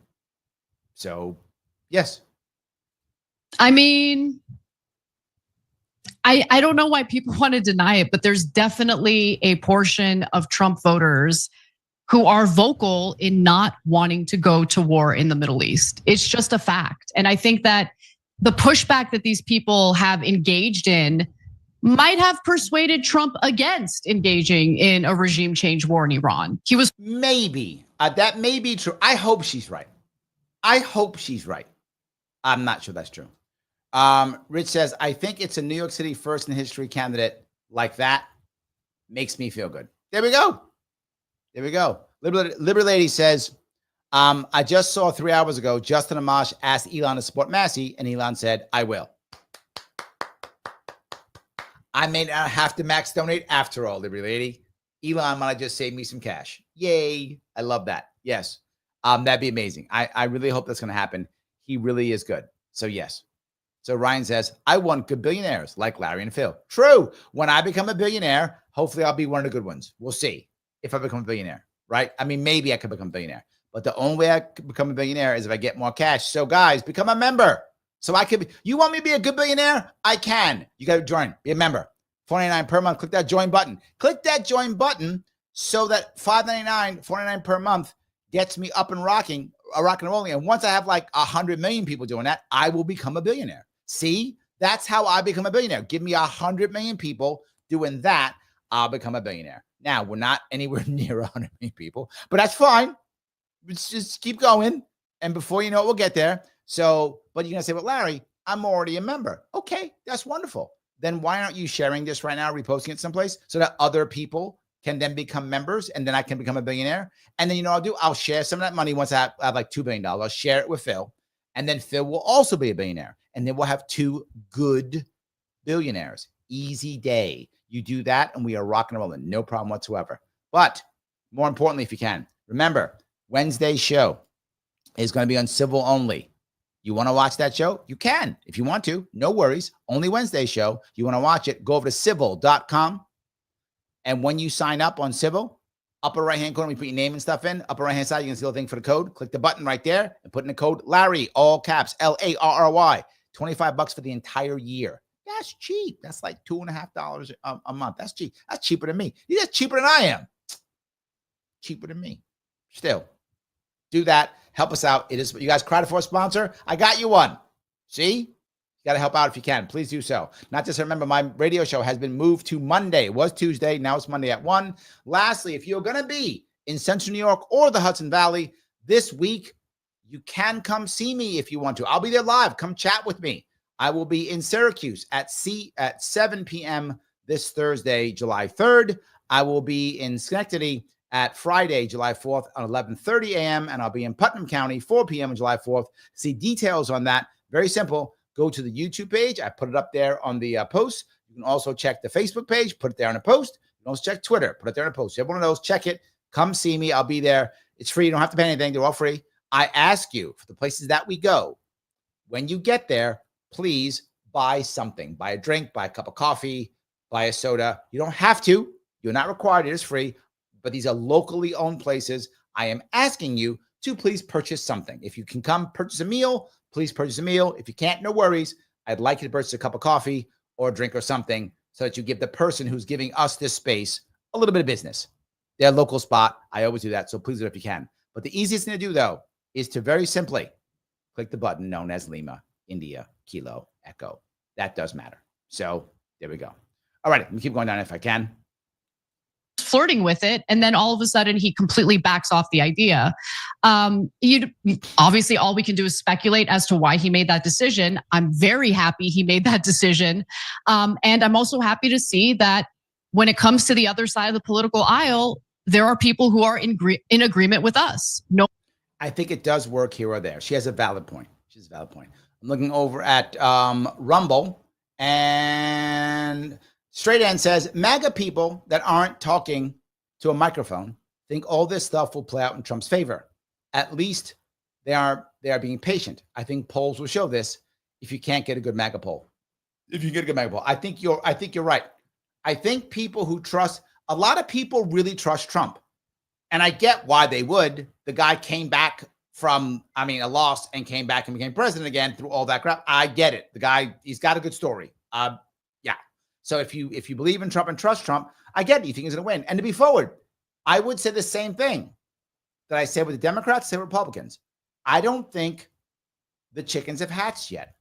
So, yes. I mean, I don't know why people want to deny it, but there's definitely a portion of Trump voters who are vocal in not wanting to go to war in the Middle East. It's just a fact. And I think that the pushback that these people have engaged in might have persuaded Trump against engaging in a regime change war in Iran. He was maybe that may be true. I hope she's right. I'm not sure that's true. Rich says, I think it's a New York City first in history candidate like that. Makes me feel good. There we go. Liberty Lady says, I just saw 3 hours ago, Justin Amash asked Elon to support Massey, and Elon said, I will. I may not have to max donate after all, Liberty Lady. Elon might just save me some cash. Yay. I love that. Yes. That'd be amazing. I really hope that's going to happen. He really is good. So yes. So Ryan says, I want good billionaires like Larry and Phil. True. When I become a billionaire, hopefully I'll be one of the good ones. We'll see if I become a billionaire, right? I mean, maybe I could become a billionaire, but the only way I could become a billionaire is if I get more cash. So guys, become a member. So I could be, you want me to be a good billionaire? I can. You got to join, be a member. $49 per month. Click that join button. Click that join button so that $5.99, $49 per month gets me up and rocking and rolling. And once I have like 100 million people doing that, I will become a billionaire. See, that's how I become a billionaire. Give me 100 million people doing that. I'll become a billionaire. Now, we're not anywhere near 100 million people, but that's fine. Let's just keep going. And before you know it, we'll get there. So, but you're going to say, well, Larry, I'm already a member. Okay, that's wonderful. Then why aren't you sharing this right now, reposting it someplace so that other people can then become members and then I can become a billionaire? And then you know what I'll do? I'll share some of that money once I have like $2 billion. I'll share it with Phil. And then Phil will also be a billionaire. And then we'll have 2 good billionaires. Easy day. You do that and we are rocking and rolling. No problem whatsoever. But more importantly, if you can, remember, Wednesday's show is going to be on civil only. You want to watch that show? You can. If you want to, no worries. Only Wednesday show. You want to watch it, go over to civil.com. And when you sign up on Civil, upper right-hand corner, we put your name and stuff in. Upper right-hand side, you can see the thing for the code. Click the button right there and put in the code Larry, all caps, LARRY. $25 for the entire year. That's cheap. That's like $2.50 a month. That's cheap. That's cheaper than me. That's cheaper than I am. Cheaper than me. Still, do that. Help us out. It is, you guys crowded for a sponsor. I got you one. See? You got to help out if you can. Please do so. Not just remember, my radio show has been moved to Monday. It was Tuesday. Now it's Monday at 1. Lastly, if you're going to be in Central New York or the Hudson Valley this week, you can come see me if you want to. I'll be there live. Come chat with me. I will be in Syracuse at 7 p.m. this Thursday, July 3rd. I will be in Schenectady at Friday, July 4th at 11:30 a.m. And I'll be in Putnam County, 4 p.m. on July 4th. See details on that. Very simple. Go to the YouTube page. I put it up there on the post. You can also check the Facebook page. Put it there on a post. You can also check Twitter. Put it there on a post. You have one of those. Check it. Come see me. I'll be there. It's free. You don't have to pay anything. They're all free. I ask you, for the places that we go, when you get there, please buy something. Buy a drink, buy a cup of coffee, buy a soda. You don't have to. You're not required. It is free. But these are locally owned places. I am asking you to please purchase something. If you can come purchase a meal, please purchase a meal. If you can't, no worries. I'd like you to purchase a cup of coffee or a drink or something so that you give the person who's giving us this space a little bit of business. Their local spot. I always do that. So please do it if you can. But the easiest thing to do, though, is to very simply click the button known as Lima, India, Kilo, Echo. That does matter. So there we go. All right. Let me keep going down if I can. Flirting with it, and then all of a sudden he completely backs off the idea. Obviously, all we can do is speculate as to why he made that decision. I'm very happy he made that decision, and I'm also happy to see that when it comes to the other side of the political aisle, there are people who are in agreement with us. No, I think it does work here or there. She has a valid point. She has a valid point. I'm looking over at Rumble, and Straight End says, MAGA people that aren't talking to a microphone think all this stuff will play out in Trump's favor. At least they are being patient. I think polls will show this if you can't get a good MAGA poll. If you get a good MAGA poll, I think you're right. I think people who trust, a lot of people really trust Trump. And I get why they would. The guy came back from, a loss and came back and became president again through all that crap. I get it. The guy, he's got a good story. Yeah. So if you believe in Trump and trust Trump, I get it. You think he's going to win. And to be forward, I would say the same thing that I said with the Democrats, say Republicans. I don't think the chickens have hatched yet.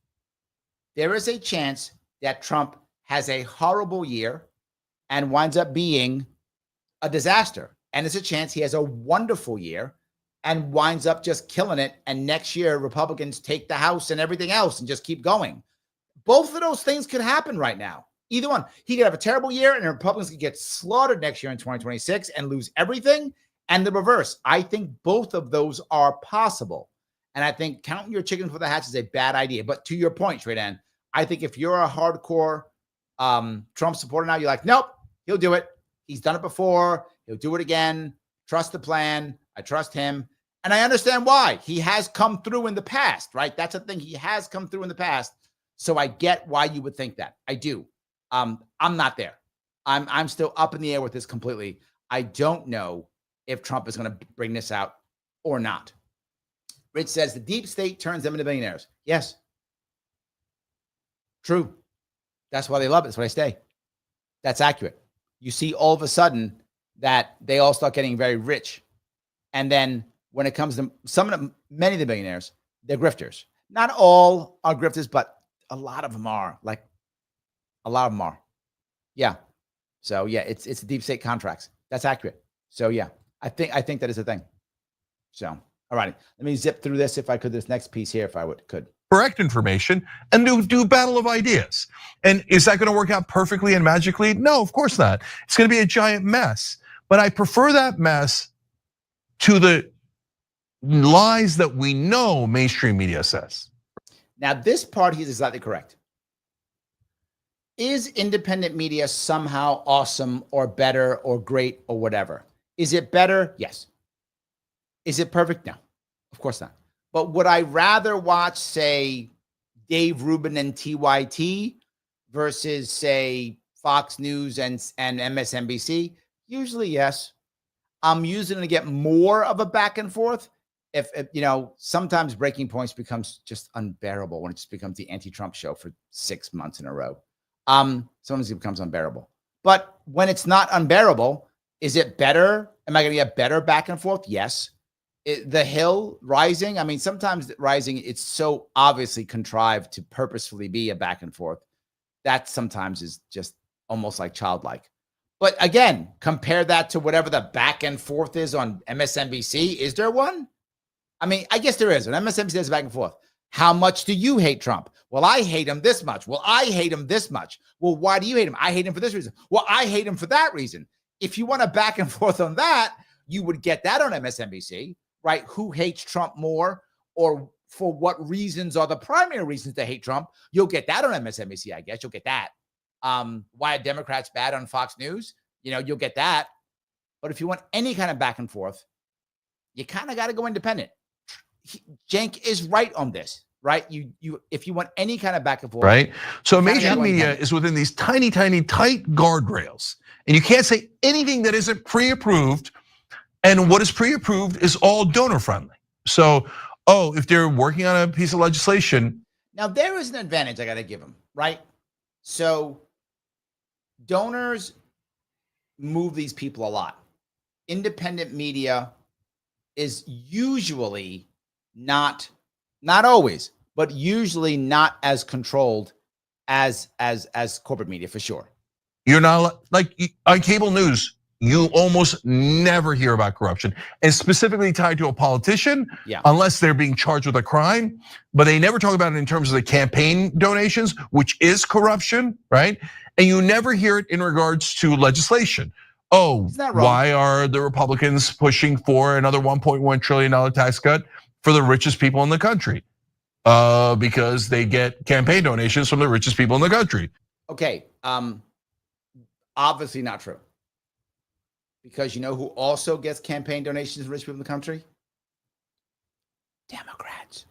There is a chance that Trump has a horrible year and winds up being a disaster. And there's a chance he has a wonderful year and winds up just killing it. And next year, Republicans take the House and everything else and just keep going. Both of those things could happen right now. Either one. He could have a terrible year and the Republicans could get slaughtered next year in 2026 and lose everything. And the reverse. I think both of those are possible. And I think counting your chickens for the hatch is a bad idea. But to your point, Shredan, I think if you're a hardcore Trump supporter now, you're like, nope, he'll do it. He's done it before. He'll do it again. Trust the plan. I trust him. And I understand why. He has come through in the past, right? That's a thing. He has come through in the past. So I get why you would think that. I do. I'm not there. I'm still up in the air with this completely. I don't know if Trump is going to bring this out or not. Rich says the deep state turns them into billionaires. Yes. True. That's why they love it. That's why they stay. That's accurate. You see all of a sudden that they all start getting very rich. And then when it comes to many of the billionaires, they're grifters. Not all are grifters, but a lot of them are. Like, a lot of them are. Yeah. So yeah, it's the deep state contracts. That's accurate. So yeah, I think that is a thing. So, all righty. Let me zip through this if I could, this next piece here, if I could. Correct information and do battle of ideas. And is that going to work out perfectly and magically? No, of course not. It's going to be a giant mess. But I prefer that mess to the lies that we know mainstream media says. Now, this part, he's exactly correct. Is independent media somehow awesome or better or great or whatever? Is it better? Yes. Is it perfect? No, of course not. But would I rather watch, say, Dave Rubin and TYT versus, say, Fox News and MSNBC? Usually, yes. I'm usually going to get more of a back and forth. If sometimes Breaking Points becomes just unbearable when it just becomes the anti-Trump show for 6 months in a row. Sometimes it becomes unbearable. But when it's not unbearable, is it better? Am I going to get better back and forth? Yes. The Hill rising. Sometimes rising, it's so obviously contrived to purposefully be a back and forth. That sometimes is just almost like childlike. But again, compare that to whatever the back and forth is on MSNBC. Is there one? I guess there is. On MSNBC, there's back and forth. How much do you hate Trump? Well, I hate him this much. Well, I hate him this much. Well, why do you hate him? I hate him for this reason. Well, I hate him for that reason. If you want a back and forth on that, you would get that on MSNBC, right? Who hates Trump more, or for what reasons are the primary reasons to hate Trump? You'll get that on MSNBC, I guess. You'll get that. Why are Democrats bad on Fox News? You'll get that. But if you want any kind of back and forth, you kind of got to go independent. Cenk is right on this, right? If you want any kind of back and forth, right? So mainstream media is within these tiny, tiny, tight guardrails, and you can't say anything that isn't pre-approved. And what is pre-approved is all donor friendly. So, if they're working on a piece of legislation, now there is an advantage I got to give them, right? So, donors move these people a lot. Independent media is usually not always, but usually not as controlled as corporate media, for sure. You're not like on cable news. You almost never hear about corruption, and specifically tied to a politician, unless they're being charged with a crime. But they never talk about it in terms of the campaign donations, which is corruption, right? And you never hear it in regards to legislation. Why are the Republicans pushing for another $1.1 trillion tax cut for the richest people in the country? Because they get campaign donations from the richest people in the country. Okay, obviously not true. Because you know who also gets campaign donations from rich people in the country? Democrats.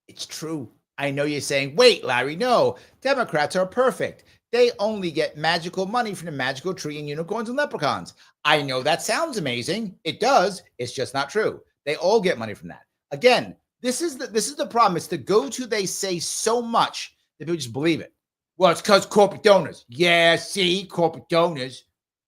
It's true. I know you're saying, wait, Larry, no, Democrats are perfect. They only get magical money from the magical tree and unicorns and leprechauns. I know that sounds amazing. It does. It's just not true. They all get money from that. Again, this is the problem. It's the go-to. They say so much that people just believe it. Well, it's because corporate donors. Yeah, see, corporate donors.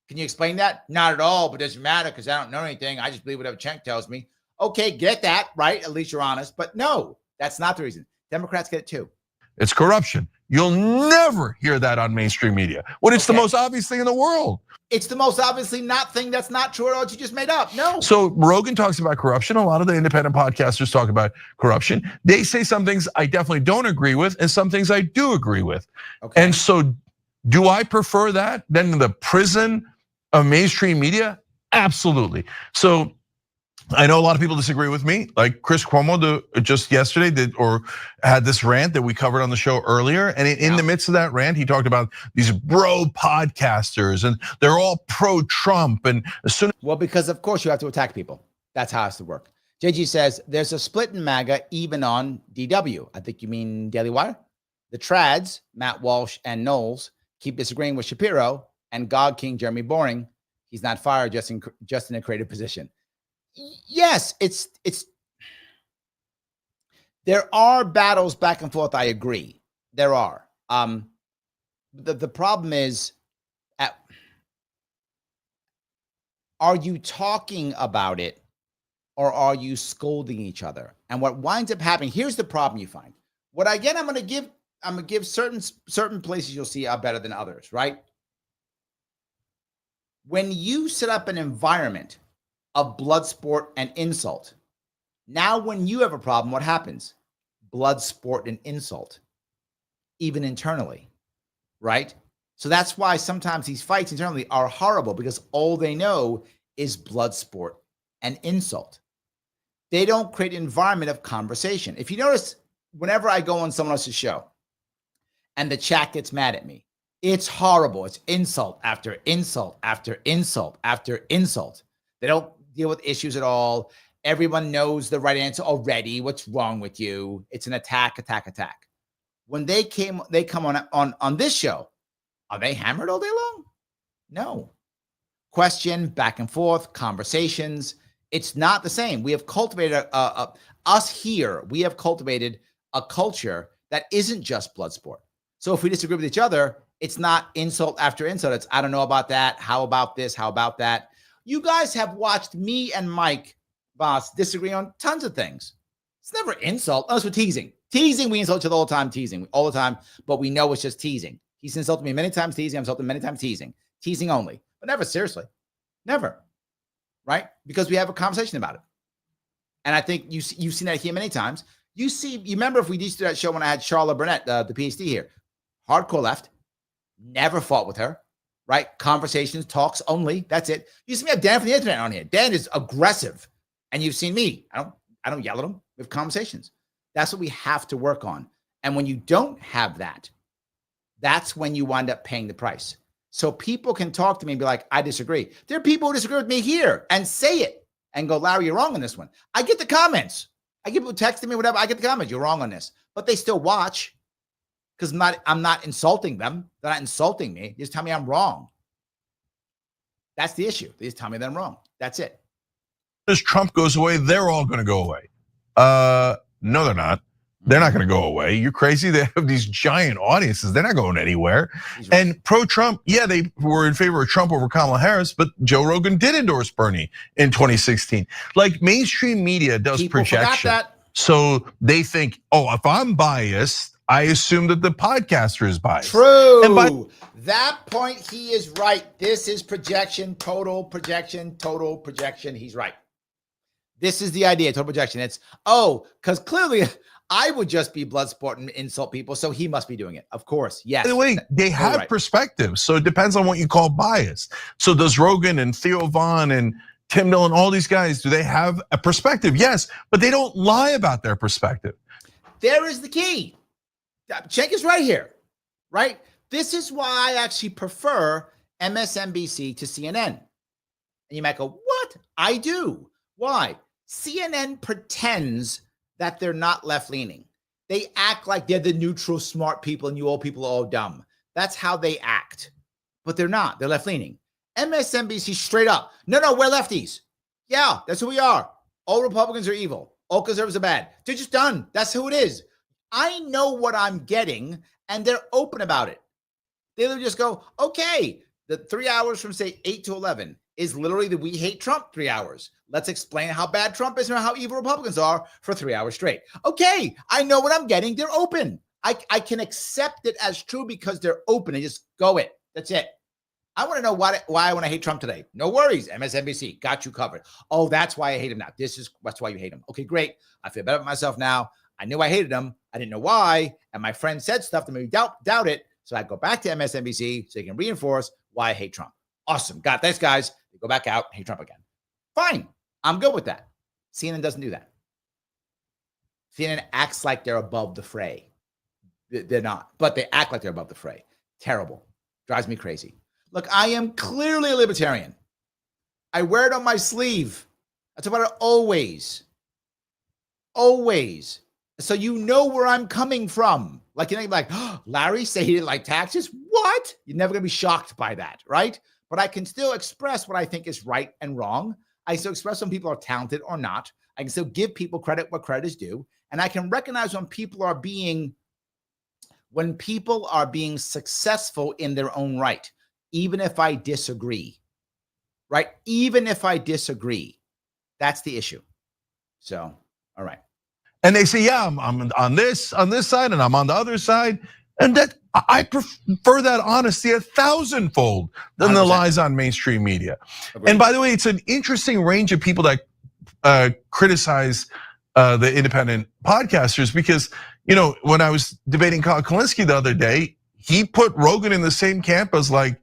Can you explain that? Not at all, but it doesn't matter because I don't know anything. I just believe whatever Cenk tells me. Okay, get that, right? At least you're honest. But no, that's not the reason. Democrats get it too. It's corruption. You'll never hear that on mainstream media. When it's the most obvious thing in the world. It's the most obviously not thing that's not true at all. You just made up. No. So Rogan talks about corruption. A lot of the independent podcasters talk about corruption. They say some things I definitely don't agree with and some things I do agree with. Okay. And so do I prefer that than the prison of mainstream media? Absolutely. So I know a lot of people disagree with me, like Chris Cuomo just yesterday had this rant that we covered on the show earlier. And in the midst of that rant, he talked about these bro podcasters and they're all pro-Trump. And as soon well, because of course you have to attack people. That's how it has to work. JG says there's a split in MAGA even on DW. I think you mean Daily Wire. The trads, Matt Walsh and Knowles, keep disagreeing with Shapiro and God King Jeremy Boring. He's not fired, just in a creative position. Yes, it's there are battles back and forth. I agree. There are. The problem is, are you talking about it or are you scolding each other? And what winds up happening, here's the problem you find. What again, I'm gonna give certain places you'll see are better than others, right? When you set up an environment of blood sport and insult. Now, when you have a problem, what happens? Blood sport and insult, even internally, right? So that's why sometimes these fights internally are horrible because all they know is blood sport and insult. They don't create an environment of conversation. If you notice, whenever I go on someone else's show and the chat gets mad at me, it's horrible. It's insult after insult after insult after insult. They don't deal with issues at all. Everyone knows the right answer already. What's wrong with you? It's an attack. When they come on this show, are they hammered all day long? No. Question, back and forth, conversations. It's not the same. We have cultivated us here. We have cultivated a culture that isn't just blood sport. So if we disagree with each other, it's not insult after insult. It's I don't know about that. How about this? How about that? You guys have watched me and Mike Voss disagree on tons of things. It's never insult, unless we're teasing. Teasing, we insult each other all the time, teasing all the time, but we know it's just teasing. He's insulted me many times teasing. I'm insulted many times teasing. Teasing only, but never seriously. Never. Right? Because we have a conversation about it. And I think you've seen that here many times. You remember if we used to do that show when I had Charlotte Burnett, the PhD here, hardcore left, never fought with her. Right? Conversations, talks only. That's it. You see me have Dan from the internet on here. Dan is aggressive. And you've seen me. I don't yell at him. We have conversations. That's what we have to work on. And when you don't have that, that's when you wind up paying the price. So people can talk to me and be like, I disagree. There are people who disagree with me here and say it and go, Larry, you're wrong on this one. I get the comments. I get people texting me, whatever. I get the comments. You're wrong on this. But they still watch. Because I'm not insulting them. They're not insulting me. They just tell me I'm wrong. That's the issue. They just tell me that I'm wrong. That's it. As Trump goes away, they're all going to go away. No, they're not. They're not going to go away. You're crazy. They have these giant audiences. They're not going anywhere. Right. And pro-Trump, yeah, they were in favor of Trump over Kamala Harris, but Joe Rogan did endorse Bernie in 2016. Like mainstream media does people projection. Forgot that. So they think, oh, if I'm biased, I assume that the podcaster is biased. True. And by that point, he is right. This is projection, total projection, total projection. He's right. This is the idea, total projection. It's, because clearly I would just be blood sport and insult people, so he must be doing it. Of course, yes. By the way, they have perspectives, so it depends on what you call bias. So does Rogan and Theo Von and Tim Dillon, all these guys, do they have a perspective? Yes, but they don't lie about their perspective. There is the key. Cenk is right here, right? This is why I actually prefer MSNBC to CNN. And you might go, what? I do. Why? CNN pretends that they're not left-leaning. They act like they're the neutral, smart people and you old people are all dumb. That's how they act. But they're not. They're left-leaning. MSNBC straight up. No, we're lefties. Yeah, that's who we are. All Republicans are evil. All conservatives are bad. They're just done. That's who it is. I know what I'm getting, and they're open about it. They'll just go, okay, the 3 hours from, say, 8 to 11 is literally the We Hate Trump 3 hours. Let's explain how bad Trump is and how evil Republicans are for 3 hours straight. Okay, I know what I'm getting. They're open. I can accept it as true because they're open and just go it. That's it. I want to know why I want to hate Trump today. No worries. MSNBC got you covered. Oh, that's why I hate him now. That's why you hate him. Okay, great. I feel better about myself now. I knew I hated him. I didn't know why. And my friend said stuff to make me doubt it. So I go back to MSNBC so they can reinforce why I hate Trump. Awesome. Got it. Thanks, guys. They go back out, hate Trump again. Fine. I'm good with that. CNN doesn't do that. CNN acts like they're above the fray. They're not, but they act like they're above the fray. Terrible. Drives me crazy. Look, I am clearly a libertarian. I wear it on my sleeve. That's about it always. Always. So you know where I'm coming from. Like, you're like, oh, Larry say he didn't like taxes? What? You're never going to be shocked by that, right? But I can still express what I think is right and wrong. I still express when people are talented or not. I can still give people credit where credit is due. And I can recognize when people are being successful in their own right, even if I disagree, right? Even if I disagree, that's the issue. So, all right. And they say, yeah, I'm on this side and I'm on the other side. And that I prefer that honesty 1,000-fold than 100%. The lies on mainstream media. Agreed. And by the way, it's an interesting range of people that criticize the independent podcasters because, when I was debating Kyle Kulinski the other day, he put Rogan in the same camp as like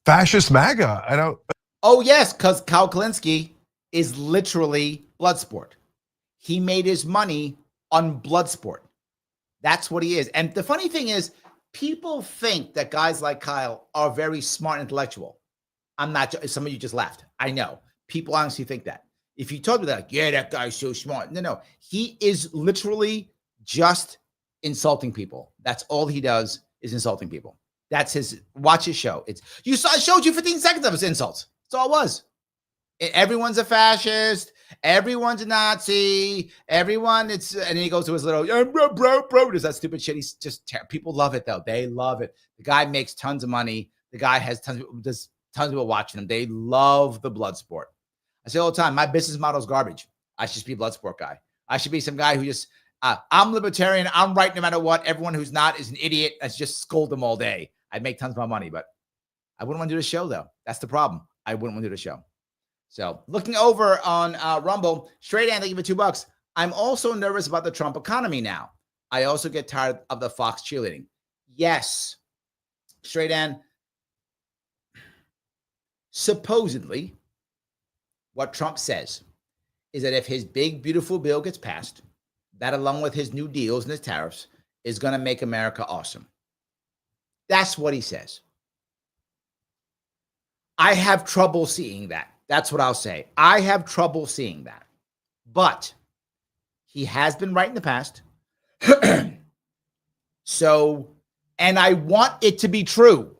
fascist MAGA. Oh yes, because Kyle Kulinski is literally Bloodsport. He made his money on Bloodsport. That's what he is. And the funny thing is, people think that guys like Kyle are very smart and intellectual. I'm not. Some of you just laughed. I know. People honestly think that. If you told me that, like, yeah, that guy's so smart. No. He is literally just insulting people. That's all he does is insulting people. That's his, watch his show. I showed you 15 seconds of his insults. That's all it was. Everyone's a fascist. Everyone's a Nazi. And then he goes to his little, bro, does that stupid shit. He's just, people love it though. They love it. The guy makes tons of money. The guy has tons of people watching him. They love the blood sport. I say all the time, my business model is garbage. I should just be a blood sport guy. I should be some guy who just, I'm libertarian. I'm right no matter what. Everyone who's not is an idiot. I just scold them all day. I'd make tons more money, but I wouldn't want to do the show though. That's the problem. I wouldn't want to do the show. So looking over on Rumble, Straight Ann, thank you for $2. I'm also nervous about the Trump economy now. I also get tired of the Fox cheerleading. Yes, Straight Ann. Supposedly, what Trump says is that if his big, beautiful bill gets passed, that along with his new deals and his tariffs is going to make America awesome. That's what he says. I have trouble seeing that. That's what I'll say. I have trouble seeing that. But he has been right in the past. So, and I want it to be true.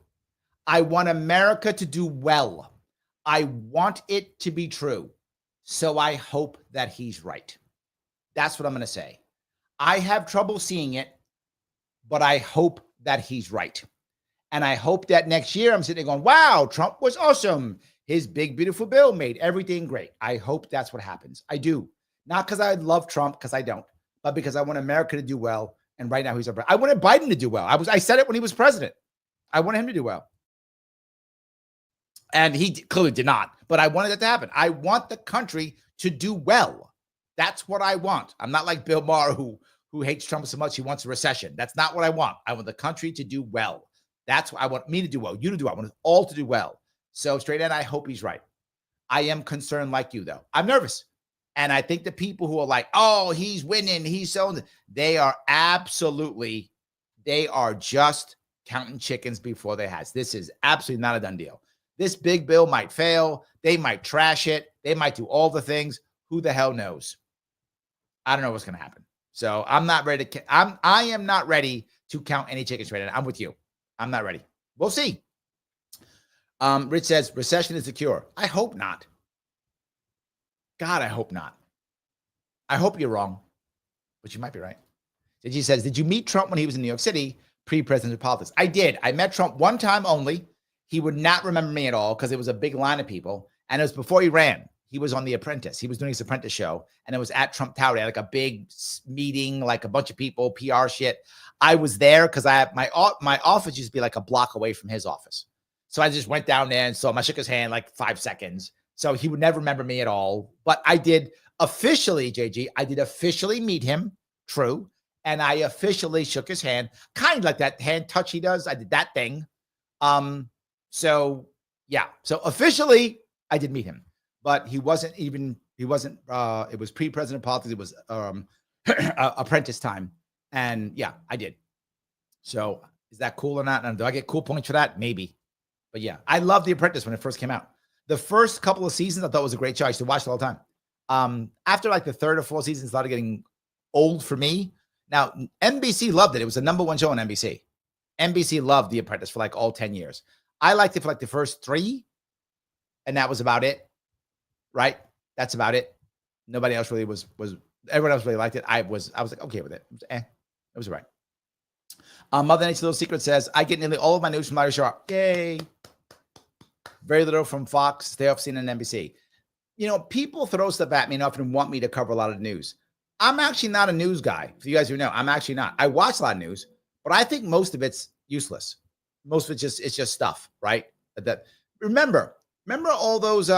I want America to do well. I want it to be true. So I hope that he's right. That's what I'm going to say. I have trouble seeing it, but I hope that he's right. And I hope that next year I'm sitting there going, wow, Trump was awesome. His big, beautiful bill made everything great. I hope that's what happens. I do. Not because I love Trump, because I don't, but because I want America to do well. And right now he's I wanted Biden to do well. I said it when he was president. I wanted him to do well. And he clearly did not, but I wanted it to happen. I want the country to do well. That's what I want. I'm not like Bill Maher who hates Trump so much he wants a recession. That's not what I want. I want the country to do well. That's what I want me to do well, you to do well. I want us all to do well. So Straight Ed, I hope he's right. I am concerned like you, though. I'm nervous. And I think the people who are like, oh, he's winning, he's so, they are just counting chickens before they hatch. This is absolutely not a done deal. This big bill might fail. They might trash it. They might do all the things. Who the hell knows? I don't know what's going to happen. So I'm not ready to, I am not ready to count any chickens right now. I'm with you. I'm not ready. We'll see. Rich says, recession is the cure. I hope not. God, I hope not. I hope you're wrong, but you might be right. JG says, did you meet Trump when he was in New York City, pre-presidential politics? I did. I met Trump one time only. He would not remember me at all because it was a big line of people. And it was before he ran. He was on The Apprentice. He was doing his Apprentice show. And it was at Trump Tower. They had like a big meeting, like a bunch of people, PR shit. I was there because my office used to be like a block away from his office. So I just went down there and saw him. I shook his hand like 5 seconds. So he would never remember me at all. But I did officially, JG, I did officially meet him. True. And I officially shook his hand, kind of like that hand touch he does. I did that thing. So yeah. So officially I did meet him, but it was pre-president politics. It was apprentice time. And yeah, I did. So is that cool or not? And do I get cool points for that? Maybe. But yeah, I loved The Apprentice when it first came out. The first couple of seasons I thought was a great show. I used to watch it all the time. After like the third or fourth season, it started getting old for me. Now, NBC loved it. It was the #1 show on NBC. NBC loved The Apprentice for like all 10 years. I liked it for like the first 3, and that was about it. Right? That's about it. Nobody else really was everyone else really liked it. I was like, okay with it. It was all right. Mother Nature's Little Secret says, I get nearly all of my news from Larry Sharpe. Yay. Very little from Fox, stay off CNN and NBC. You know, people throw stuff at me and often want me to cover a lot of news. I'm actually not a news guy. For you guys who know, I'm actually not. I watch a lot of news, but I think most of it's useless. Most of it's just stuff, right? That remember all those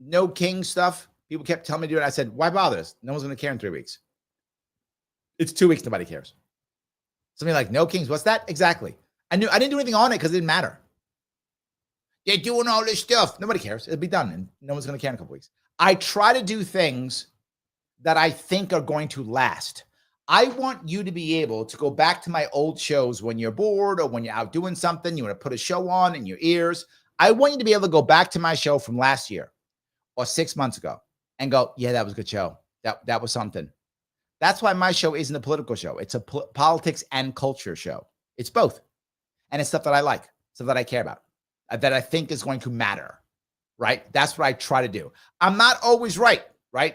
no king stuff? People kept telling me to do it. I said, why bother us? No one's going to care in 3 weeks. It's 2 weeks. Nobody cares. Something like no kings. What's that? Exactly. I didn't do anything on it because it didn't matter. They're doing all this stuff. Nobody cares. It'll be done. And no one's going to care in a couple weeks. I try to do things that I think are going to last. I want you to be able to go back to my old shows when you're bored or when you're out doing something, you want to put a show on in your ears. I want you to be able to go back to my show from last year or 6 months ago and go, yeah, that was a good show. That was something. That's why my show isn't a political show. It's a politics and culture show. It's both. And it's stuff that I like, stuff that I care about, that I think is going to matter, right? That's what I try to do. I'm not always right?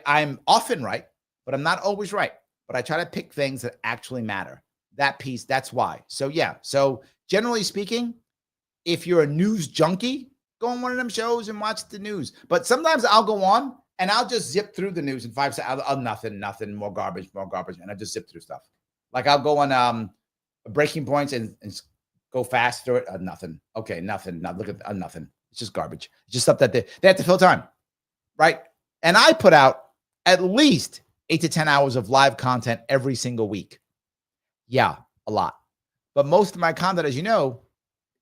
I'm often right, but I'm not always right. But I try to pick things that actually matter. That piece, that's why. So yeah. So generally speaking, if you're a news junkie, go on one of them shows and watch the news. But sometimes I'll go on and I'll just zip through the news in 5 seconds. Nothing, more garbage. And I just zip through stuff. Like I'll go on breaking points and go fast through it. Nothing. Okay, nothing. Now look at nothing. It's just garbage. It's just stuff that they have to fill time, right? And I put out at least 8 to 10 hours of live content every single week. Yeah, a lot. But most of my content, as you know,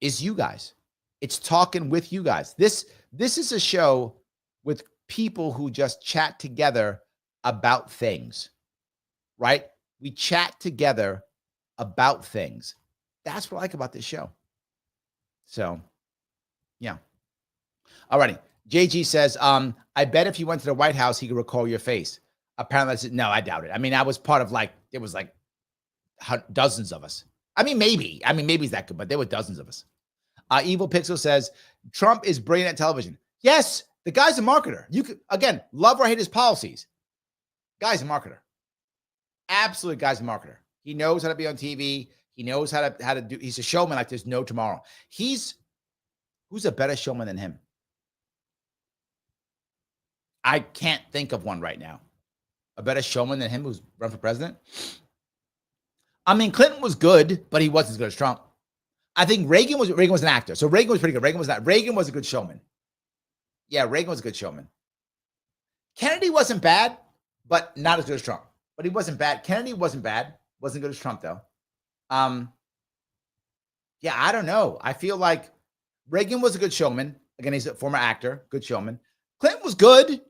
is you guys. It's talking with you guys. This is a show with people who just chat together about things, right? We chat together about things. That's what I like about this show. So, yeah. All righty. JG says, I bet if you went to the White House, he could recall your face. Apparently, I said, no, I doubt it. I mean, I was part of it was like dozens of us. I mean, maybe it's that good, but there were dozens of us. Evil Pixel says, Trump is brilliant at television. Yes, the guy's a marketer. You could, again, love or hate his policies. Guy's a marketer. Absolute guy's a marketer. He knows how to be on TV. He knows how to do. He's a showman like there's no tomorrow. Who's a better showman than him? I can't think of one right now. A better showman than him who's run for president? I mean, Clinton was good, but he wasn't as good as Trump. I think Reagan was an actor. So Reagan was pretty good. Reagan was a good showman. Yeah, Reagan was a good showman. Kennedy wasn't bad, but not as good as Trump. But he wasn't bad. Kennedy wasn't bad. Wasn't good as Trump, though. Yeah, I don't know. I feel like Reagan was a good showman. Again, he's a former actor, good showman. Clinton was good,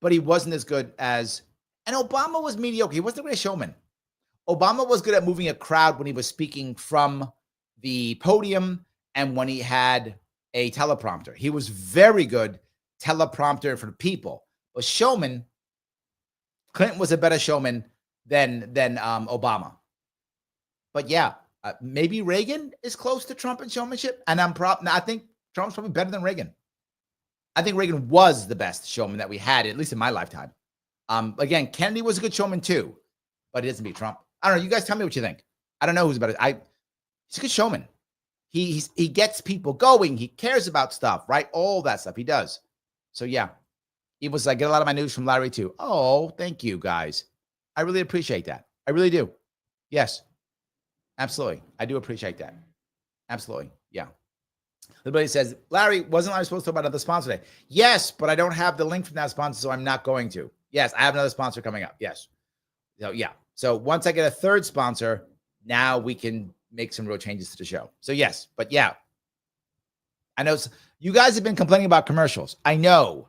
but he wasn't as good as, and Obama was mediocre. He wasn't a great showman. Obama was good at moving a crowd when he was speaking from the podium and when he had a teleprompter. He was very good teleprompter for the people. But showman, Clinton was a better showman than Obama. But yeah, maybe Reagan is close to Trump in showmanship. And I think Trump's probably better than Reagan. I think Reagan was the best showman that we had, at least in my lifetime. Again, Kennedy was a good showman too, but he doesn't beat Trump. I don't know. You guys tell me what you think. I don't know who's better. He's a good showman. He gets people going. He cares about stuff, right? All that stuff he does. So yeah, he was. I get a lot of my news from Larry too. Oh, thank you guys. I really appreciate that. I really do. Yes, absolutely. I do appreciate that. Absolutely. Yeah. Everybody says, Larry, wasn't I supposed to talk about another sponsor today? Yes, but I don't have the link from that sponsor, so I'm not going to. Yes, I have another sponsor coming up. Yes. So yeah. So once I get a third sponsor, now we can make some real changes to the show. So yes, but yeah. I know you guys have been complaining about commercials. I know,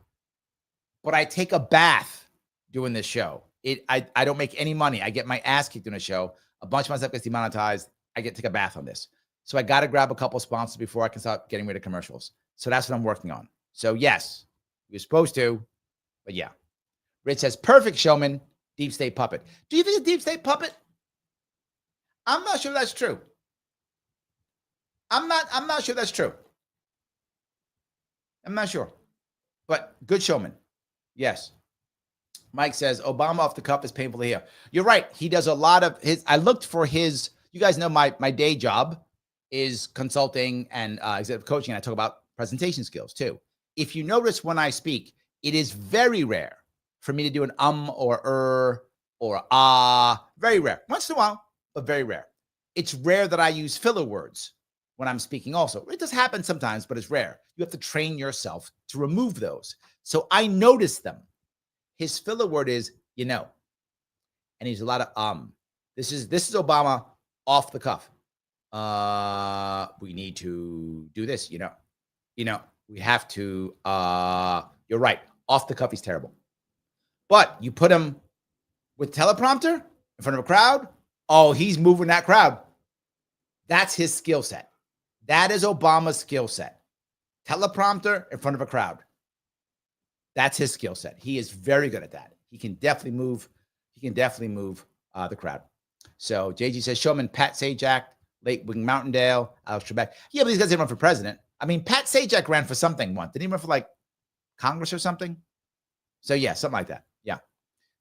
but I take a bath doing this show. I don't make any money. I get my ass kicked in a show. A bunch of my stuff gets demonetized. I get to take a bath on this. So I got to grab a couple sponsors before I can start getting rid of commercials. So that's what I'm working on. So yes, you're supposed to, but yeah. Rich says, perfect showman, deep state puppet. Do you think a deep state puppet? I'm not sure that's true. I'm not sure that's true. I'm not sure, but good showman. Yes. Mike says, Obama off the cuff is painful to hear. You're right. He does a lot of his, I looked for his, you guys know my day job is consulting and executive coaching. And I talk about presentation skills too. If you notice when I speak, it is very rare for me to do an or very rare. Once in a while, but very rare. It's rare that I use filler words when I'm speaking also. It does happen sometimes, but it's rare. You have to train yourself to remove those. So I notice them. His filler word is, you know, and he's a lot of This is Obama off the cuff. We need to do this, you know, we have to, you're right. Off the cuff, he's terrible. But you put him with teleprompter in front of a crowd. Oh, he's moving that crowd. That's his skill set. That is Obama's skill set. Teleprompter in front of a crowd. That's his skill set. He is very good at that. He can definitely move. The crowd. So JG says, showman Pat Sajak, Late Wing Mountaindale, Alex Trebek. Yeah, but these guys didn't run for president. I mean, Pat Sajak ran for something once. Didn't he run for like Congress or something? So yeah, something like that. Yeah.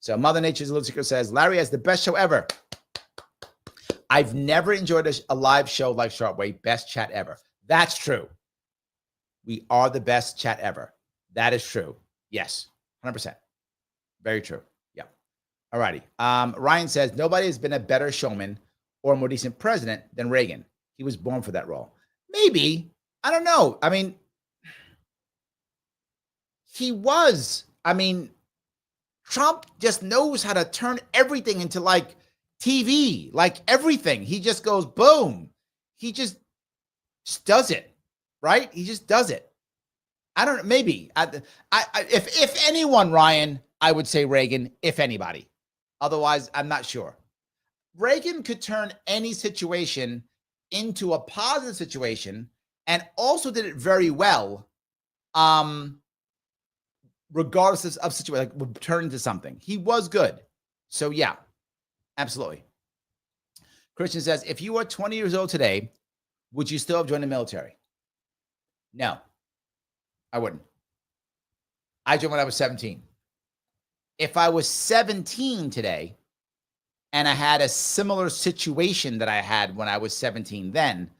So Mother Nature's Little Secret says, Larry has the best show ever. I've never enjoyed a live show like Sharpe Way. Best chat ever. That's true. We are the best chat ever. That is true. Yes, 100%. Very true. Yeah. All righty. Ryan says, nobody has been a better showman or a more decent president than Reagan. He was born for that role. Maybe. I don't know. I mean, he was. I mean, Trump just knows how to turn everything into like TV, like everything. He just goes, boom. He just does it, right? He just does it. I don't know. Maybe. If anyone, Ryan, I would say Reagan, if anybody. Otherwise, I'm not sure. Reagan could turn any situation into a positive situation and also did it very well, regardless of situation, like would turn into something. He was good. So yeah, absolutely. Christian says, if you were 20 years old today, would you still have joined the military? No, I wouldn't. I joined when I was 17. If I was 17 today and I had a similar situation that I had when I was 17 then,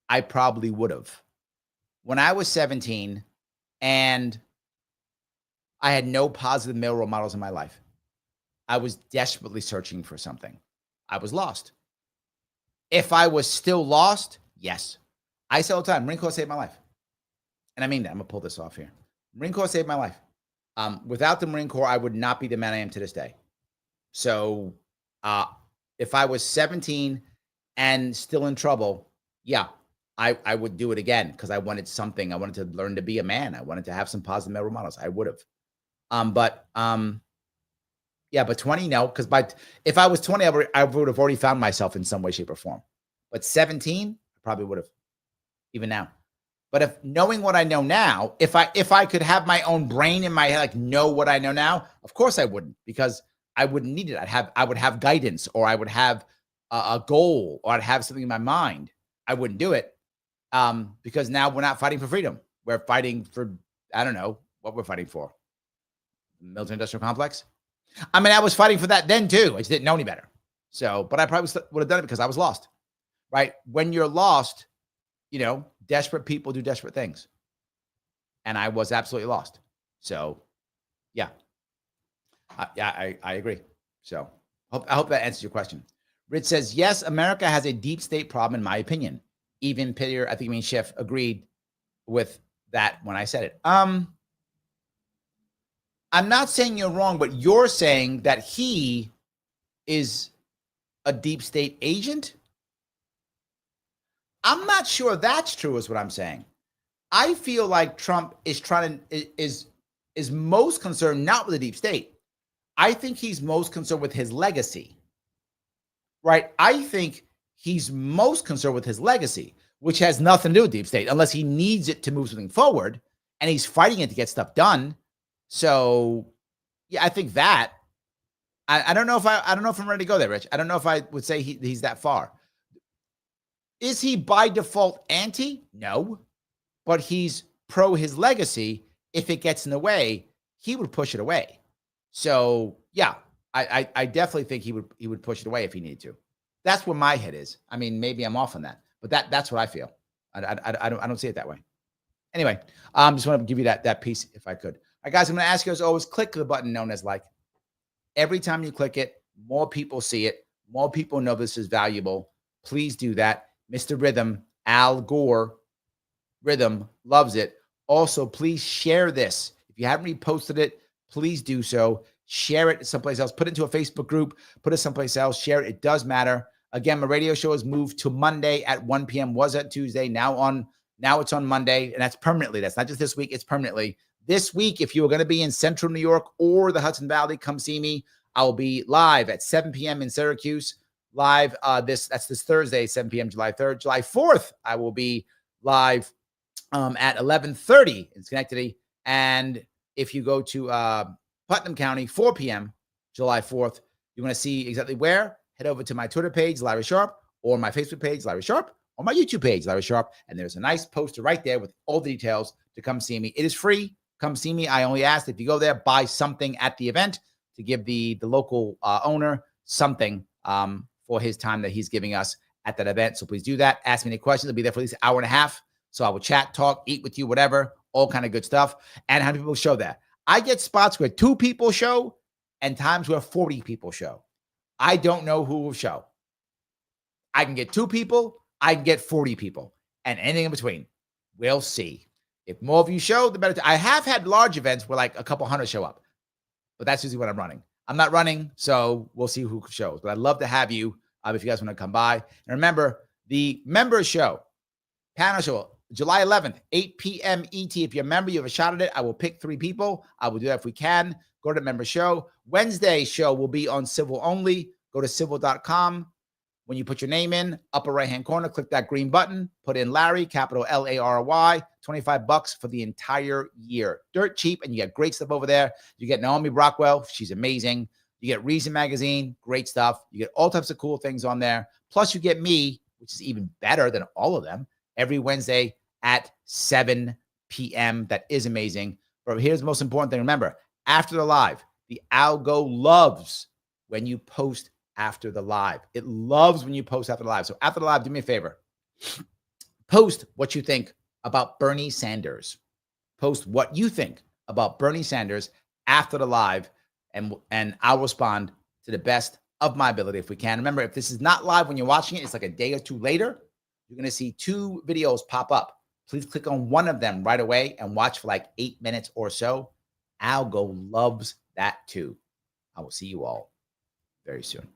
I probably would have. When I was 17 and I had no positive male role models in my life, I was desperately searching for something. I was lost. If I was still lost, yes. I say all the time, Marine Corps saved my life. And I mean that. I'm going to pull this off here. Marine Corps saved my life. Without the Marine Corps, I would not be the man I am to this day. So if I was 17 and still in trouble, yeah, I would do it again because I wanted something. I wanted to learn to be a man. I wanted to have some positive male role models. I would have. But 20, no, because if I was 20, I would have already found myself in some way, shape, or form. But 17, I probably would have, even now. But if knowing what I know now, if I could have my own brain in my head, like know what I know now, of course I wouldn't, because I wouldn't need it. I would have guidance, or I would have a goal, or I'd have something in my mind. I wouldn't do it because now we're not fighting for freedom. We're fighting for, I don't know what we're fighting for. Military industrial complex. I mean, I was fighting for that then too. I just didn't know any better. So, but I probably would have done it because I was lost, right? When you're lost, desperate people do desperate things. And I was absolutely lost. So, yeah. I agree. So, I hope that answers your question. Rich says, yes, America has a deep state problem, in my opinion. Even Peter, I think Schiff, agreed with that when I said it. I'm not saying you're wrong, but you're saying that he is a deep state agent. I'm not sure that's true, is what I'm saying. I feel like Trump is is most concerned not with the deep state. I think he's most concerned with his legacy. Right? I think he's most concerned with his legacy, which has nothing to do with deep state, unless he needs it to move something forward, and he's fighting it to get stuff done. So, yeah, I think that. I don't know if I'm ready to go there, Rich. I don't know if I would say he's that far. Is he by default anti? No, but he's pro his legacy. If it gets in the way, he would push it away. So, yeah, I definitely think he would push it away if he needed to. That's where my head is. I mean, maybe I'm off on that, but that's what I feel. I don't see it that way. Anyway, just want to give you that piece if I could. All right, guys, I'm going to ask you as always, click the button known as like. Every time you click it, more people see it. More people know this is valuable. Please do that. Mr. Rhythm, Al Gore, Rhythm loves it. Also, please share this. If you haven't reposted it, please do so. Share it someplace else. Put it into a Facebook group. Put it someplace else. Share it. It does matter. Again, my radio show has moved to Monday at 1 p.m. Was at Tuesday. Now it's on Monday, and that's permanently. That's not just this week. It's permanently. This week, if you are going to be in Central New York or the Hudson Valley, come see me. I will be live at 7 p.m. in Syracuse. Live this Thursday, 7 p.m. July 3rd. July 4th, I will be live at 11:30 in Schenectady. And if you go to Putnam County, 4 p.m. July 4th, you want to see exactly where? Head over to my Twitter page, Larry Sharpe, or my Facebook page, Larry Sharpe, or my YouTube page, Larry Sharpe. And there's a nice poster right there with all the details to come see me. It is free. Come see me. I only ask if you go there, buy something at the event to give the local owner something for his time that he's giving us at that event. So please do that. Ask me any questions. I'll be there for at least an hour and a half. So I will chat, talk, eat with you, whatever, all kind of good stuff. And how many people show that? I get spots where 2 people show and times where 40 people show. I don't know who will show. I can get 2 people. I can get 40 people. And anything in between. We'll see. If more of you show, the better. I have had large events where like a couple hundred show up. But that's usually when I'm running. I'm not running, so we'll see who shows. But I'd love to have you if you guys want to come by. And remember, the member show, panel show, July 11th, 8 p.m. ET. If you're a member, you have a shot at it. I will pick 3 people. I will do that if we can. Go to the member show. Wednesday show will be on civil only. Go to civil.com. When you put your name in, upper right-hand corner, click that green button, put in Larry, capital L-A-R-Y, $25 for the entire year. Dirt cheap, and you get great stuff over there. You get Naomi Brockwell. She's amazing. You get Reason Magazine, great stuff. You get all types of cool things on there. Plus, you get me, which is even better than all of them, every Wednesday at 7 p.m. That is amazing. But here's the most important thing. Remember, after the live, the algo loves when you post after the live. It loves when you post after the live. So after the live, do me a favor. Post what you think about Bernie Sanders. Post what you think about Bernie Sanders after the live, and I'll respond to the best of my ability if we can. Remember, if this is not live when you're watching it, it's like a day or 2 later, you're going to see 2 videos pop up. Please click on one of them right away and watch for like 8 minutes or so. Algo loves that too. I will see you all very soon.